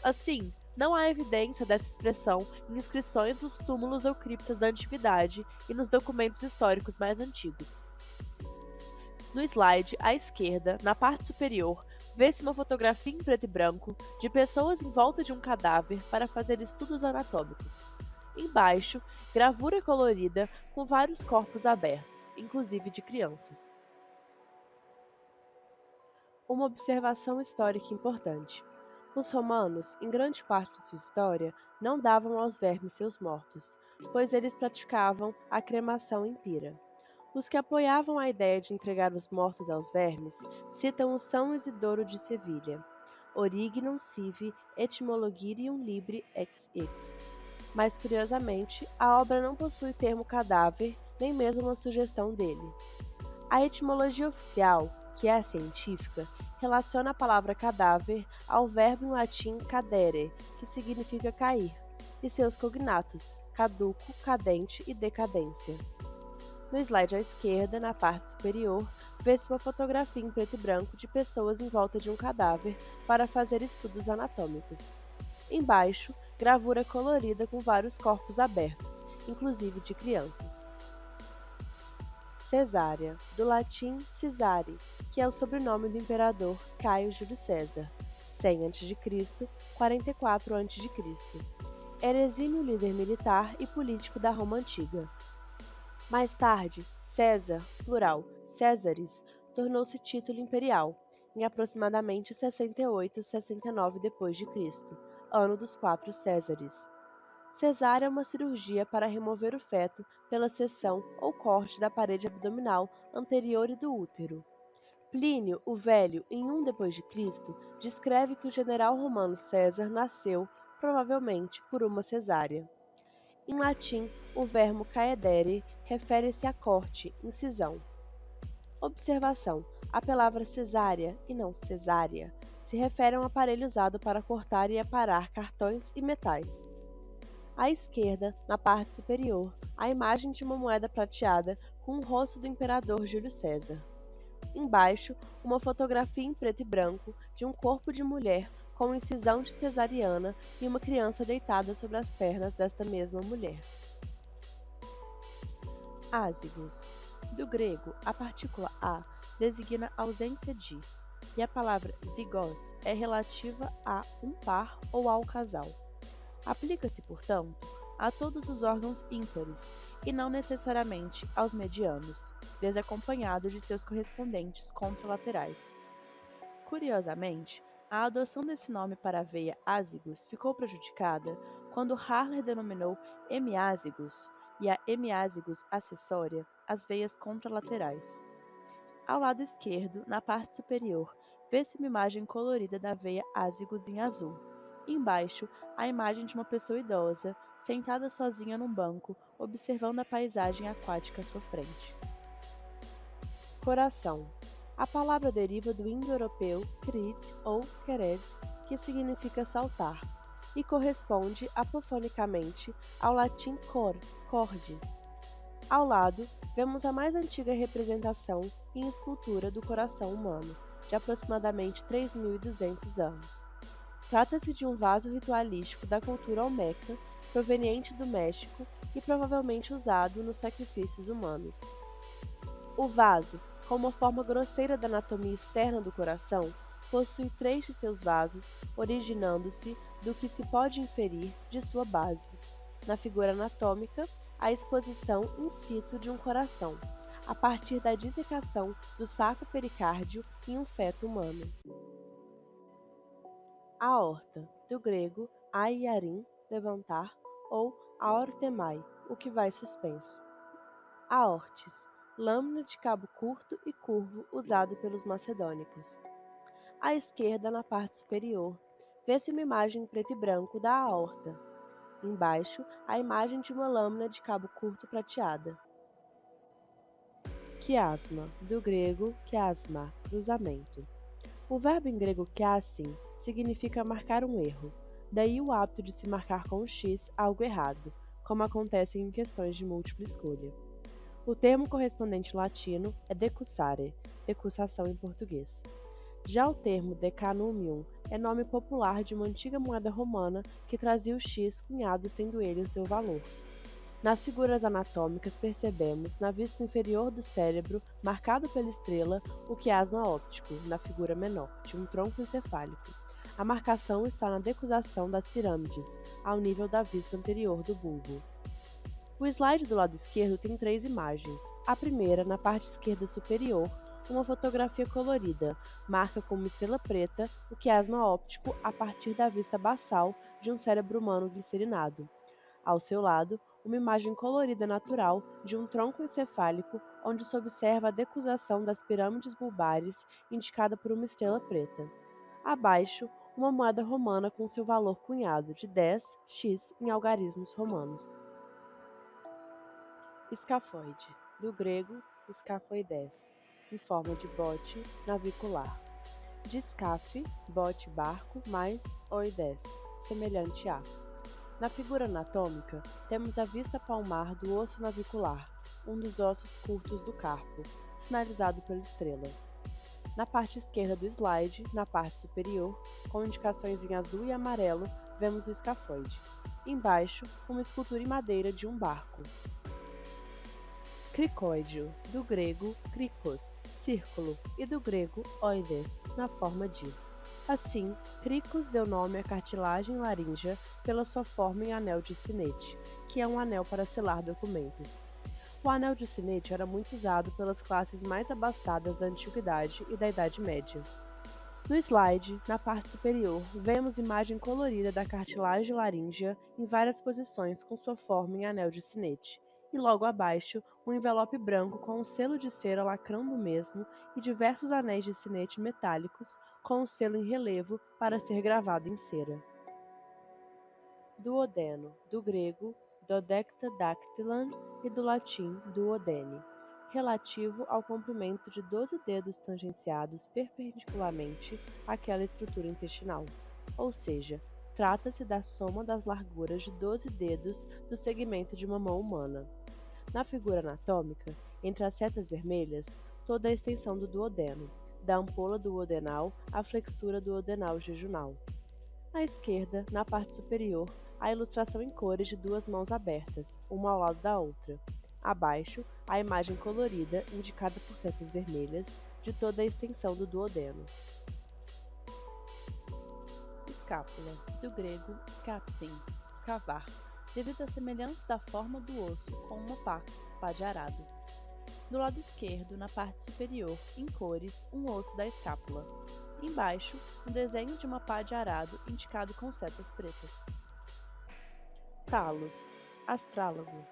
A: Assim, não há evidência dessa expressão em inscrições nos túmulos ou criptas da antiguidade e nos documentos históricos mais antigos. No slide, à esquerda, na parte superior, vê-se uma fotografia em preto e branco de pessoas em volta de um cadáver para fazer estudos anatômicos. Embaixo, gravura colorida com vários corpos abertos, inclusive de crianças. Uma observação histórica importante. Os romanos, em grande parte de sua história, não davam aos vermes seus mortos, pois eles praticavam a cremação em pira. Os que apoiavam a ideia de entregar os mortos aos vermes citam o São Isidoro de Sevilha, Originum sive etymologirium libri ex ix. Mas, curiosamente, a obra não possui termo cadáver, nem mesmo uma sugestão dele. A etimologia oficial, que é a científica, relaciona a palavra cadáver ao verbo em latim cadere, que significa cair, e seus cognatos, caduco, cadente e decadência. No slide à esquerda, na parte superior, vê-se uma fotografia em preto e branco de pessoas em volta de um cadáver para fazer estudos anatômicos. Embaixo, gravura colorida com vários corpos abertos, inclusive de crianças. Cesárea, do latim Cisare, que é o sobrenome do imperador Caio Júlio César, 100 a.C., 44 a.C. Era exímio líder militar e político da Roma Antiga. Mais tarde, César, plural, Césares, tornou-se título imperial, em aproximadamente 68-69 d.C., ano dos 4 Césares. Cesárea é uma cirurgia para remover o feto pela seção ou corte da parede abdominal anterior e do útero. Plínio, o Velho, em 1 d.C., descreve que o general romano César nasceu, provavelmente, por uma cesárea. Em latim, o verbo caedere refere-se a corte, incisão. Observação: a palavra cesárea e não cesárea se refere a um aparelho usado para cortar e aparar cartões e metais. À esquerda, na parte superior, a imagem de uma moeda prateada com o rosto do imperador Júlio César. Embaixo, uma fotografia em preto e branco de um corpo de mulher com incisão de cesariana e uma criança deitada sobre as pernas desta mesma mulher. Ázigos. Do grego, a partícula a designa ausência de, e a palavra zigos é relativa a um par ou ao casal. Aplica-se, portanto, a todos os órgãos ímpares e não necessariamente aos medianos, desacompanhados de seus correspondentes contralaterais. Curiosamente, a adoção desse nome para a veia ázigos ficou prejudicada quando Harler denominou hemiázigos e a hemiázigos acessória as veias contralaterais. Ao lado esquerdo, na parte superior, vê-se uma imagem colorida da veia ázigos em azul. Embaixo, a imagem de uma pessoa idosa, sentada sozinha num banco, observando a paisagem aquática à sua frente. Coração. A palavra deriva do indo-europeu krit ou kered, que significa saltar, e corresponde apofonicamente ao latim cor, cordis. Ao lado, vemos a mais antiga representação em escultura do coração humano, de aproximadamente 3.200 anos. Trata-se de um vaso ritualístico da cultura olmeca, proveniente do México e provavelmente usado nos sacrifícios humanos. O vaso, com uma forma grosseira da anatomia externa do coração, possui 3 de seus vasos, originando-se do que se pode inferir de sua base. Na figura anatômica, a exposição in situ de um coração, a partir da dissecação do saco pericárdio em um feto humano. Aorta, do grego aiarin, levantar, ou aortemai, o que vai suspenso. Aortis, lâmina de cabo curto e curvo usado pelos macedônicos. À esquerda, na parte superior, vê-se uma imagem em preto e branco da aorta. Embaixo, a imagem de uma lâmina de cabo curto prateada. Quiasma, do grego chiasma, cruzamento. O verbo em grego chiasin significa marcar um erro, daí o hábito de se marcar com um X algo errado, como acontece em questões de múltipla escolha. O termo correspondente latino é decussare, decussação em português. Já o termo decanumium é nome popular de uma antiga moeda romana que trazia o x cunhado sendo ele o seu valor. Nas figuras anatômicas percebemos, na vista inferior do cérebro, marcado pela estrela, o quiasma óptico, na figura menor, de um tronco encefálico. A marcação está na decussação das pirâmides, ao nível da vista anterior do bulbo. O slide do lado esquerdo tem 3 imagens. A primeira, na parte esquerda superior, uma fotografia colorida, marca como estrela preta o quiasma óptico a partir da vista basal de um cérebro humano glicerinado. Ao seu lado, uma imagem colorida natural de um tronco encefálico onde se observa a decussação das pirâmides bulbares indicada por uma estrela preta. Abaixo, uma moeda romana com seu valor cunhado de 10x em algarismos romanos. Escafoide, do grego escafoides, em forma de bote navicular. De escafe, bote barco, mais oides, semelhante a. Na figura anatômica, temos a vista palmar do osso navicular, um dos ossos curtos do carpo, sinalizado pela estrela. Na parte esquerda do slide, na parte superior, com indicações em azul e amarelo, vemos o escafoide. Embaixo, uma escultura em madeira de um barco. Cricóideo, do grego krikos, círculo, e do grego oides, na forma de. Assim, cricos deu nome à cartilagem laríngea pela sua forma em anel de sinete, que é um anel para selar documentos. O anel de sinete era muito usado pelas classes mais abastadas da Antiguidade e da Idade Média. No slide, na parte superior, vemos imagem colorida da cartilagem laríngea em várias posições com sua forma em anel de sinete, e logo abaixo, um envelope branco com um selo de cera lacrando o mesmo e diversos anéis de sinete metálicos com o selo em relevo para ser gravado em cera. Duodeno, do grego dodectadactylan e do latim duodene, relativo ao comprimento de 12 dedos tangenciados perpendicularmente àquela estrutura intestinal, ou seja, trata-se da soma das larguras de 12 dedos do segmento de uma mão humana. Na figura anatômica, entre as setas vermelhas, toda a extensão do duodeno, da ampola duodenal à flexura duodenal jejunal. À esquerda, na parte superior, a ilustração em cores de 2 mãos abertas, uma ao lado da outra. Abaixo, a imagem colorida, indicada por setas vermelhas, de toda a extensão do duodeno.
B: Escápula, do grego skapten, escavar, devido à semelhança da forma do osso com uma pá de arado. Do lado esquerdo, na parte superior, em cores, um osso da escápula. Embaixo, um desenho de uma pá de arado indicado com setas pretas.
A: Talos, astrálago.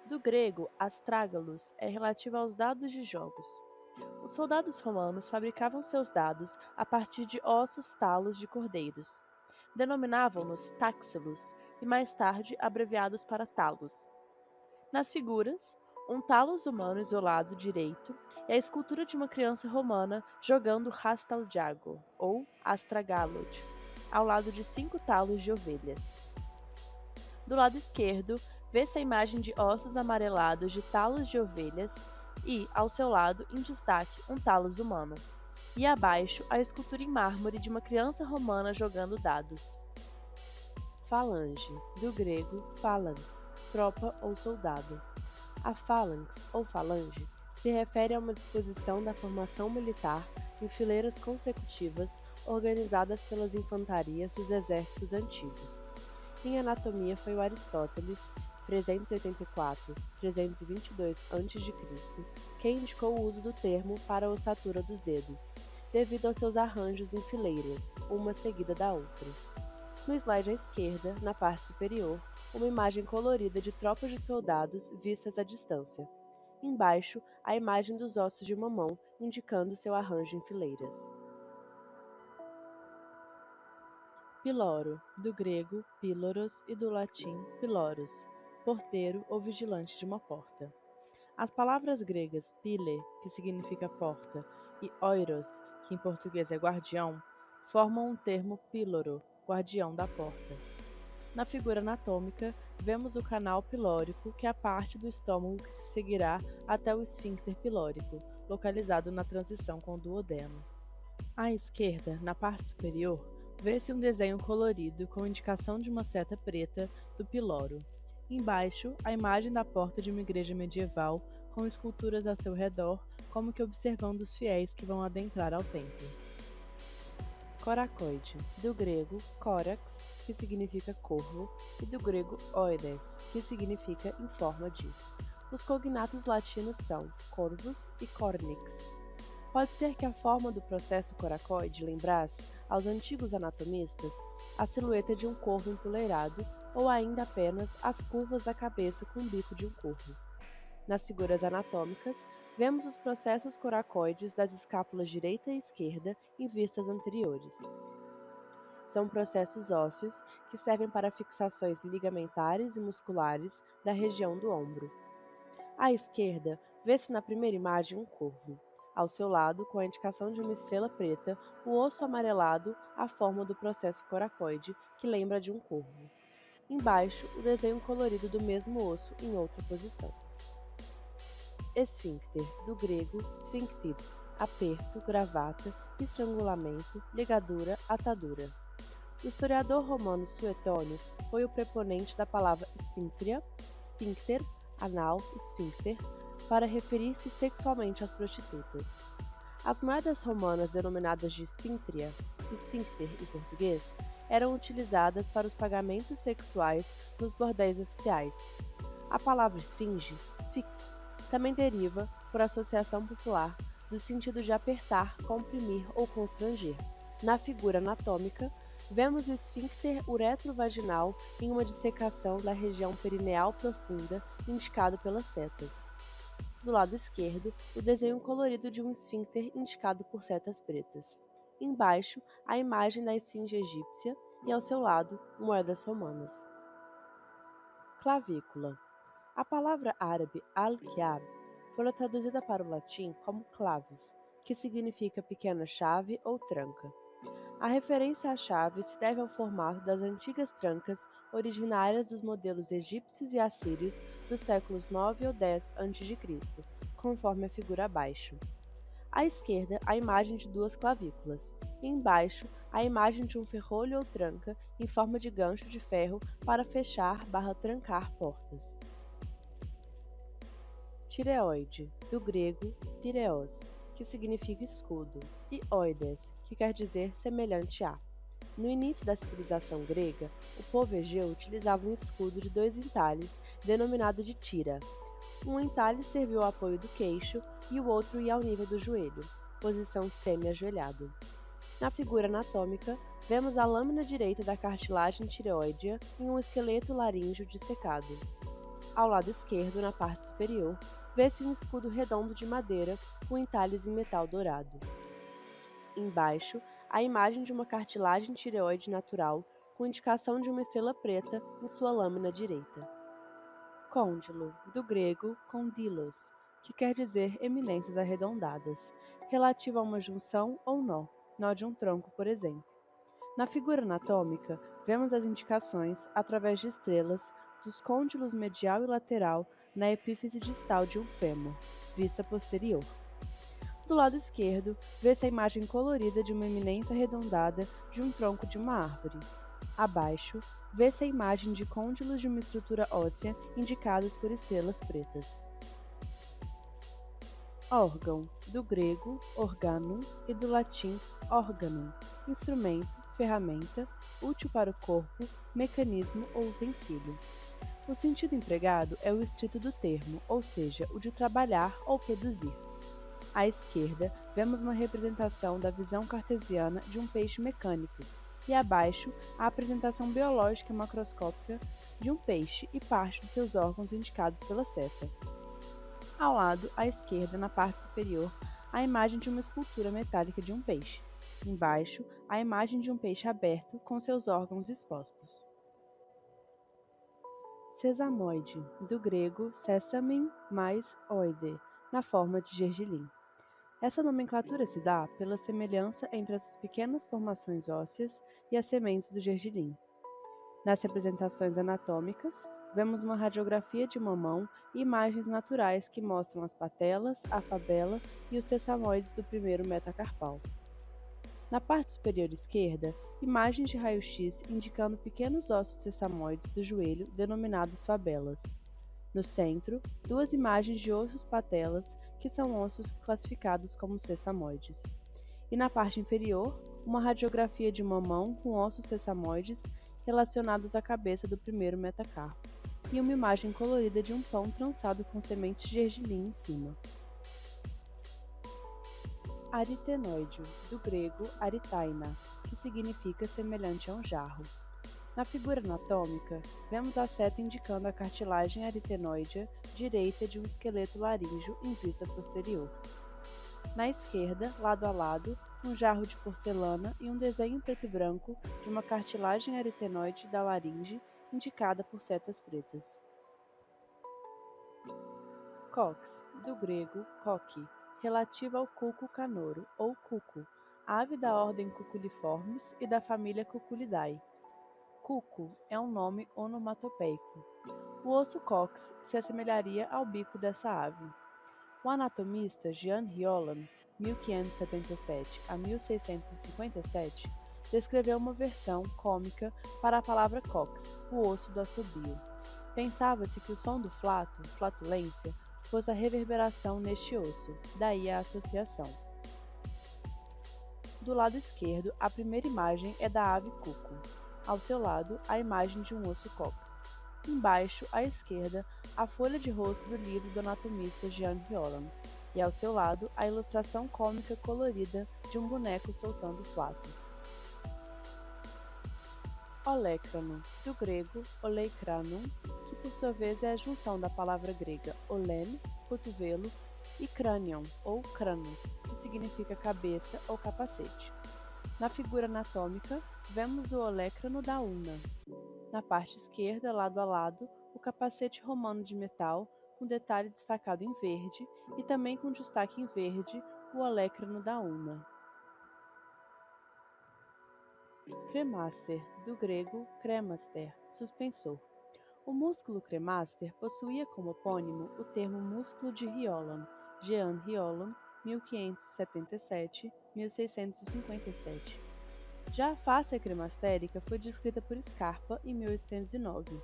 A: Do grego, astrágalos é relativo aos dados de jogos. Os soldados romanos fabricavam seus dados a partir de ossos talos de cordeiros. Denominavam-nos taxilos e mais tarde abreviados para talos. Nas figuras, um talos humano isolado direito é a escultura de uma criança romana jogando rastaljago, ou astragalod, ao lado de 5 talos de ovelhas. Do lado esquerdo, vê-se a imagem de ossos amarelados de talos de ovelhas e, ao seu lado, em destaque, um talos humano. E abaixo, a escultura em mármore de uma criança romana jogando dados. Falange, do grego phalanx, tropa ou soldado. A phalanx, ou falange, se refere a uma disposição da formação militar em fileiras consecutivas organizadas pelas infantarias dos exércitos antigos. Em anatomia foi o Aristóteles, 384-322 a.C., quem indicou o uso do termo para a ossatura dos dedos, devido aos seus arranjos em fileiras, uma seguida da outra. No slide à esquerda, na parte superior, uma imagem colorida de tropas de soldados vistas à distância. Embaixo, a imagem dos ossos de uma mão, indicando seu arranjo em fileiras.
B: Piloro, do grego píloros e do latim piloros, porteiro ou vigilante de uma porta. As palavras gregas pile, que significa porta, e oiros, que em português é guardião, formam um termo píloro, guardião da porta. Na figura anatômica, vemos o canal pilórico, que é a parte do estômago que se seguirá até o esfíncter pilórico, localizado na transição com o duodeno. À esquerda, na parte superior, vê-se um desenho colorido com indicação de uma seta preta do piloro. Embaixo, a imagem da porta de uma igreja medieval, com esculturas a seu redor, como que observando os fiéis que vão adentrar ao templo. Coracoide, do grego corax, que significa corvo, e do grego oides, que significa em forma de. Os cognatos latinos são corvus e cornix. Pode ser que a forma do processo coracoide lembrasse, aos antigos anatomistas, a silhueta de um corvo empoleirado ou ainda apenas as curvas da cabeça com o bico de um corvo. Nas figuras anatômicas, vemos os processos coracoides das escápulas direita e esquerda em vistas anteriores. São processos ósseos que servem para fixações ligamentares e musculares da região do ombro. À esquerda, vê-se na primeira imagem um corvo. Ao seu lado, com a indicação de uma estrela preta, o osso amarelado, a forma do processo coracoide, que lembra de um corvo. Embaixo, o desenho colorido do mesmo osso em outra posição. Esfíncter, do grego sphincter, aperto, gravata, estrangulamento, ligadura, atadura. O historiador romano Suetônio foi o preponente da palavra sphincter, anal, esfíncter, para referir-se sexualmente às prostitutas. As moedas romanas denominadas de esfíncter em português, eram utilizadas para os pagamentos sexuais nos bordéis oficiais. A palavra esfinge, sphinx, também deriva, por associação popular, do sentido de apertar, comprimir ou constranger. Na figura anatômica, vemos o esfíncter uretrovaginal em uma dissecação da região perineal profunda, indicado pelas setas. Do lado esquerdo, o desenho colorido de um esfíncter indicado por setas pretas. Embaixo, a imagem da esfinge egípcia e, ao seu lado, moedas romanas. Clavícula. A palavra árabe al-kiab foi traduzida para o latim como clavis, que significa pequena chave ou tranca. A referência à chave se deve ao formato das antigas trancas originárias dos modelos egípcios e assírios dos séculos 9 ou 10 a.C., conforme a figura abaixo. À esquerda, a imagem de duas clavículas, e embaixo, a imagem de um ferrolho ou tranca em forma de gancho de ferro para fechar/trancar portas. Tireoide, do grego tireos, que significa escudo, e oides, que quer dizer semelhante a. No início da civilização grega, o povo egeu utilizava um escudo de dois entalhes, denominado de tira. Um entalhe serviu ao apoio do queixo e o outro ia ao nível do joelho, posição semi-ajoelhado. Na figura anatômica, vemos a lâmina direita da cartilagem tireoidea em um esqueleto laríngeo dissecado. Ao lado esquerdo, na parte superior, vê-se um escudo redondo de madeira com entalhes em metal dourado. Embaixo, a imagem de uma cartilagem tireoide natural com indicação de uma estrela preta em sua lâmina direita. Côndilo, do grego condylos, que quer dizer eminências arredondadas, relativo a uma junção ou nó de um tronco, por exemplo. Na figura anatômica, vemos as indicações, através de estrelas, dos côndilos medial e lateral na epífise distal de um fêmur, vista posterior. Do lado esquerdo, vê-se a imagem colorida de uma eminência arredondada de um tronco de uma árvore. Abaixo, vê-se a imagem de côndilos de uma estrutura óssea indicados por estrelas pretas. Órgão, do grego organum e do latim organum, instrumento, ferramenta, útil para o corpo, mecanismo ou utensílio. O sentido empregado é o estrito do termo, ou seja, o de trabalhar ou produzir. À esquerda, vemos uma representação da visão cartesiana de um peixe mecânico, e abaixo, a apresentação biológica macroscópica de um peixe e parte dos seus órgãos indicados pela seta. Ao lado, à esquerda, na parte superior, a imagem de uma escultura metálica de um peixe. Embaixo, a imagem de um peixe aberto com seus órgãos expostos. Sesamoide, do grego sesamin mais oide, na forma de gergelim. Essa nomenclatura se dá pela semelhança entre as pequenas formações ósseas e as sementes do gergelim. Nas representações anatômicas, vemos uma radiografia de mamão e imagens naturais que mostram as patelas, a fabela e os sesamoides do primeiro metacarpal. Na parte superior esquerda, imagens de raio-x indicando pequenos ossos sesamoides do joelho denominados fabelas. No centro, duas imagens de ossos patelas, que são ossos classificados como sesamoides. E na parte inferior, uma radiografia de mamão com ossos sesamoides relacionados à cabeça do primeiro metacarpo, e uma imagem colorida de um pão trançado com sementes de gergelim em cima. Aritenoide, do grego aritaina, que significa semelhante a um jarro. Na figura anatômica, vemos a seta indicando a cartilagem aritenoide direita de um esqueleto laríngeo em vista posterior. Na esquerda, lado a lado, um jarro de porcelana e um desenho preto e branco de uma cartilagem aritenoide da laringe indicada por setas pretas. Cox, do grego coqui, relativa ao cuco canoro ou cuco, ave da ordem Cuculiformes e da família Cuculidae. Cuco é um nome onomatopeico. O osso cox se assemelharia ao bico dessa ave. O anatomista Jean Riolan, 1577 a 1657, descreveu uma versão cômica para a palavra cox, o osso do assobio. Pensava-se que o som do flato, flatulência, fosse a reverberação neste osso, daí a associação. Do lado esquerdo, a primeira imagem é da ave cuco. Ao seu lado, a imagem de um osso cox. Embaixo, à esquerda, a folha de rosto do livro do anatomista Jean Riolan, e ao seu lado, a ilustração cômica colorida de um boneco soltando flatos. Olécrano, do grego oleikranum, que por sua vez é a junção da palavra grega olen, cotovelo, e crânion, ou crânus, que significa cabeça ou capacete. Na figura anatômica, vemos o olécrano da ulna. Na parte esquerda, lado a lado, o capacete romano de metal, com detalhe destacado em verde, e também com destaque em verde, o olécrano da ulna. Cremaster, do grego cremaster, suspensor. O músculo cremaster possuía como epônimo o termo músculo de Riolan, Jean Riolan, 1577-1657. Já a fáscia cremastérica foi descrita por Scarpa em 1809.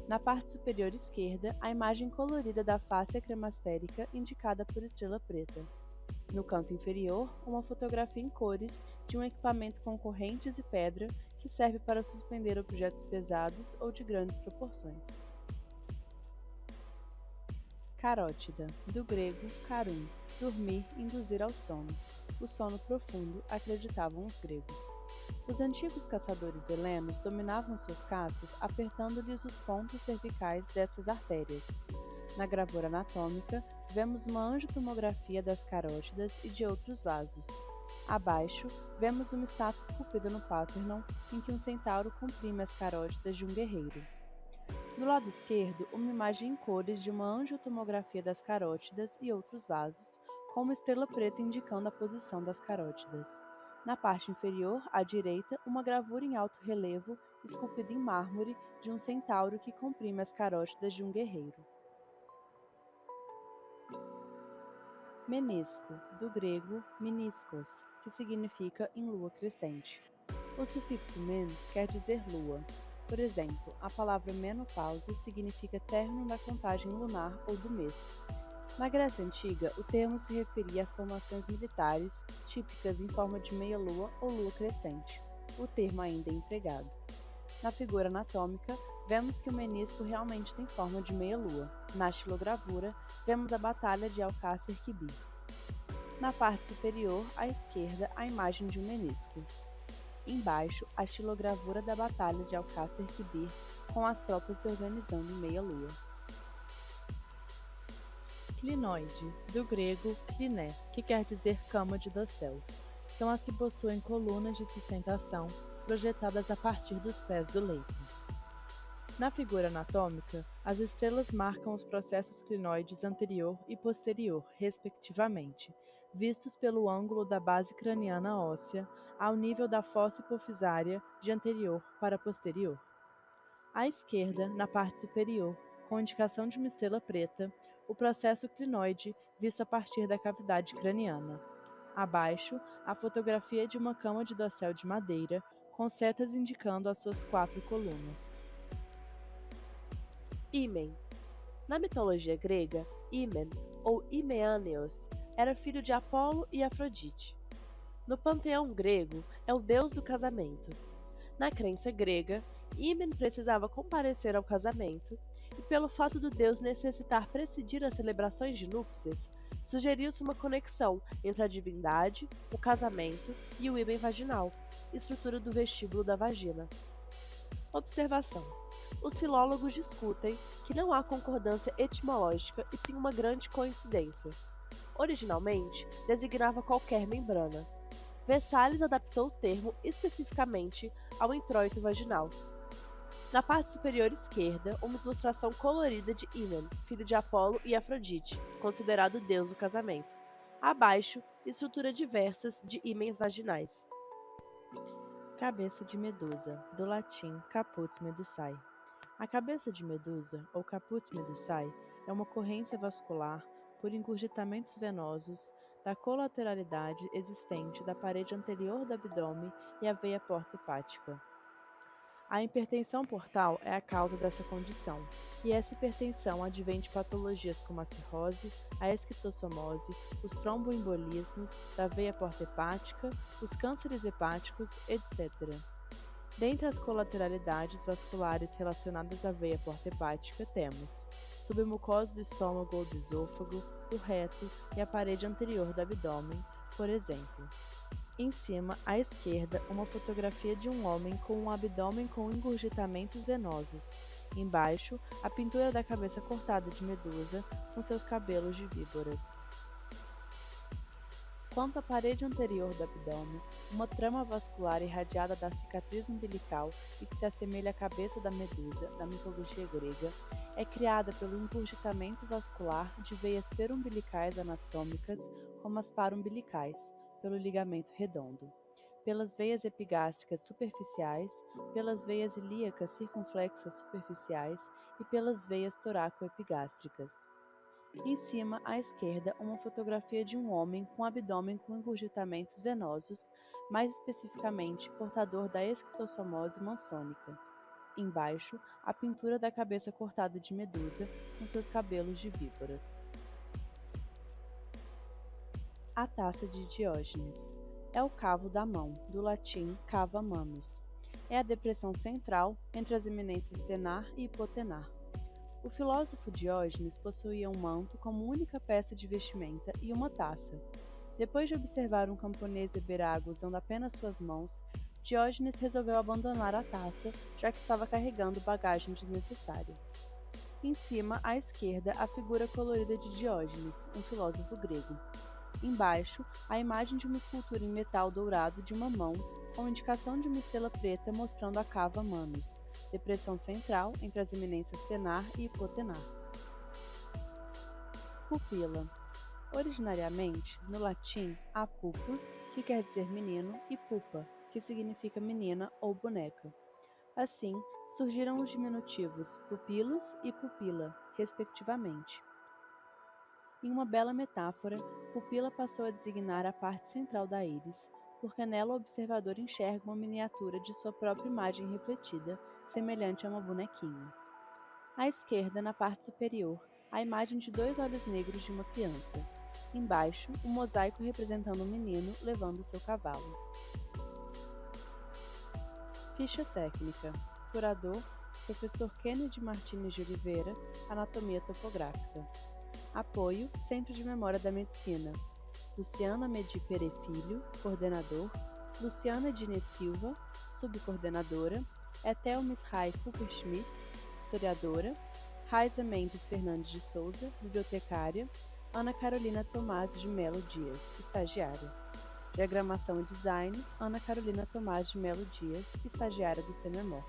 B: Na parte superior esquerda, a imagem colorida da fáscia cremastérica indicada por estrela preta. No canto inferior, uma fotografia em cores de um equipamento com correntes e pedra que serve para suspender objetos pesados ou de grandes proporções. Carótida, do grego carum, dormir, induzir ao sono. O sono profundo, acreditavam os gregos. Os antigos caçadores helenos dominavam suas caças apertando-lhes os pontos cervicais dessas artérias. Na gravura anatômica, vemos uma angiotomografia das carótidas e de outros vasos. Abaixo, vemos uma estátua esculpida no Parthenon em que um centauro comprime as carótidas de um guerreiro. Do lado esquerdo, uma imagem em cores de uma angiotomografia das carótidas e outros vasos, com uma estrela preta indicando a posição das carótidas. Na parte inferior, à direita, uma gravura em alto relevo, esculpida em mármore, de um centauro que comprime as carótidas de um guerreiro. Menisco, do grego meniscos, que significa em lua crescente. O sufixo men quer dizer lua. Por exemplo, a palavra menopausa significa término da contagem lunar ou do mês. Na Grécia Antiga, o termo se referia às formações militares, típicas em forma de meia-lua ou lua crescente. O termo ainda é empregado. Na figura anatômica, vemos que o menisco realmente tem forma de meia-lua. Na estilogravura, vemos a Batalha de Alcácer Quibir. Na parte superior, à esquerda, a imagem de um menisco. Embaixo, a estilogravura da Batalha de Alcácer Quibir, com as tropas se organizando em meia-lua. Clinoide, do grego kliné, que quer dizer cama de dossel. São as que possuem colunas de sustentação projetadas a partir dos pés do leito. Na figura anatômica, as estrelas marcam os processos clinoides anterior e posterior, respectivamente, vistos pelo ângulo da base craniana óssea ao nível da fossa hipofisária de anterior para posterior. À esquerda, na parte superior, com indicação de uma estrela preta, o processo clinoide visto a partir da cavidade craniana. Abaixo, a fotografia de uma cama de dossel de madeira, com setas indicando as suas 4 colunas.
A: Ímen. Na mitologia grega, Ímen, ou Imeaneos, era filho de Apolo e Afrodite. No panteão grego, é o deus do casamento. Na crença grega, Ímen precisava comparecer ao casamento, e pelo fato do deus necessitar presidir as celebrações de núpcias, sugeriu-se uma conexão entre a divindade, o casamento e o ímen vaginal, estrutura do vestíbulo da vagina. Observação: os filólogos discutem que não há concordância etimológica e sim uma grande coincidência. Originalmente, designava qualquer membrana. Vessalles adaptou o termo especificamente ao introito vaginal. Na parte superior esquerda, uma ilustração colorida de Ímen, filho de Apolo e Afrodite, considerado o deus do casamento. Abaixo, estrutura diversas de ímens vaginais.
B: Cabeça de medusa, do latim caput medusae. A cabeça de medusa, ou caput medusae, é uma ocorrência vascular por engurgitamentos venosos da colateralidade existente da parede anterior do abdômen e a veia porta hepática. A hipertensão portal é a causa dessa condição, e essa hipertensão advém de patologias como a cirrose, a esquistossomose, os tromboembolismos da veia porta hepática, os cânceres hepáticos, etc. Dentre as colateralidades vasculares relacionadas à veia porta hepática temos submucosa do estômago ou do esôfago, o reto e a parede anterior do abdômen, por exemplo. Em cima, à esquerda, uma fotografia de um homem com um abdômen com engurgitamentos venosos. Embaixo, a pintura da cabeça cortada de medusa com seus cabelos de víboras. Quanto à parede anterior do abdômen, uma trama vascular irradiada da cicatriz umbilical e que se assemelha à cabeça da medusa, da mitologia grega, é criada pelo engurgitamento vascular de veias perumbilicais anastômicas, como as parumbilicais, pelo ligamento redondo, pelas veias epigástricas superficiais, pelas veias ilíacas circunflexas superficiais e pelas veias toracoepigástricas. Em cima, à esquerda, uma fotografia de um homem com abdômen com engurgitamentos venosos, mais especificamente portador da esquistossomose maçônica. Embaixo, a pintura da cabeça cortada de medusa com seus cabelos de víboras. A taça de Diógenes. É o cavo da mão, do latim cava manus. É a depressão central entre as eminências tenar e hipotenar. O filósofo Diógenes possuía um manto como única peça de vestimenta e uma taça. Depois de observar um camponês beber água usando apenas suas mãos, Diógenes resolveu abandonar a taça, já que estava carregando bagagem desnecessária. Em cima, à esquerda, a figura colorida de Diógenes, um filósofo grego. Embaixo, a imagem de uma escultura em metal dourado de uma mão, com indicação de uma estrela preta mostrando a cava manus, depressão central entre as eminências tenar e hipotenar. Pupila. Originariamente, no latim, há pupus, que quer dizer menino, e pupa, que significa menina ou boneca. Assim, surgiram os diminutivos pupilos e pupila, respectivamente. Em uma bela metáfora, pupila passou a designar a parte central da íris, porque nela o observador enxerga uma miniatura de sua própria imagem refletida, semelhante a uma bonequinha. À esquerda, na parte superior, a imagem de 2 olhos negros de uma criança. Embaixo, um mosaico representando um menino levando seu cavalo. Ficha técnica. Curador: Professor Kennedy Martins de Oliveira, Anatomia Topográfica. Apoio: Centro de Memória da Medicina. Luciana Medi Pere Filho, coordenador. Luciana Diniz Silva, subcoordenadora. Etel Misrai Kupperschmidt, historiadora. Raiza Mendes Fernandes de Souza, bibliotecária. Ana Carolina Tomás de Melo Dias, estagiária. Diagramação e Design, Ana Carolina Tomás de Melo Dias, estagiária do CEMEMOR.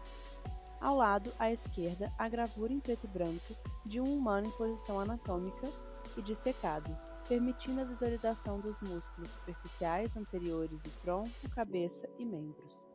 B: Ao lado, à esquerda, a gravura em preto e branco de um humano em posição anatômica e dissecado, permitindo a visualização dos músculos superficiais anteriores do tronco, cabeça e membros.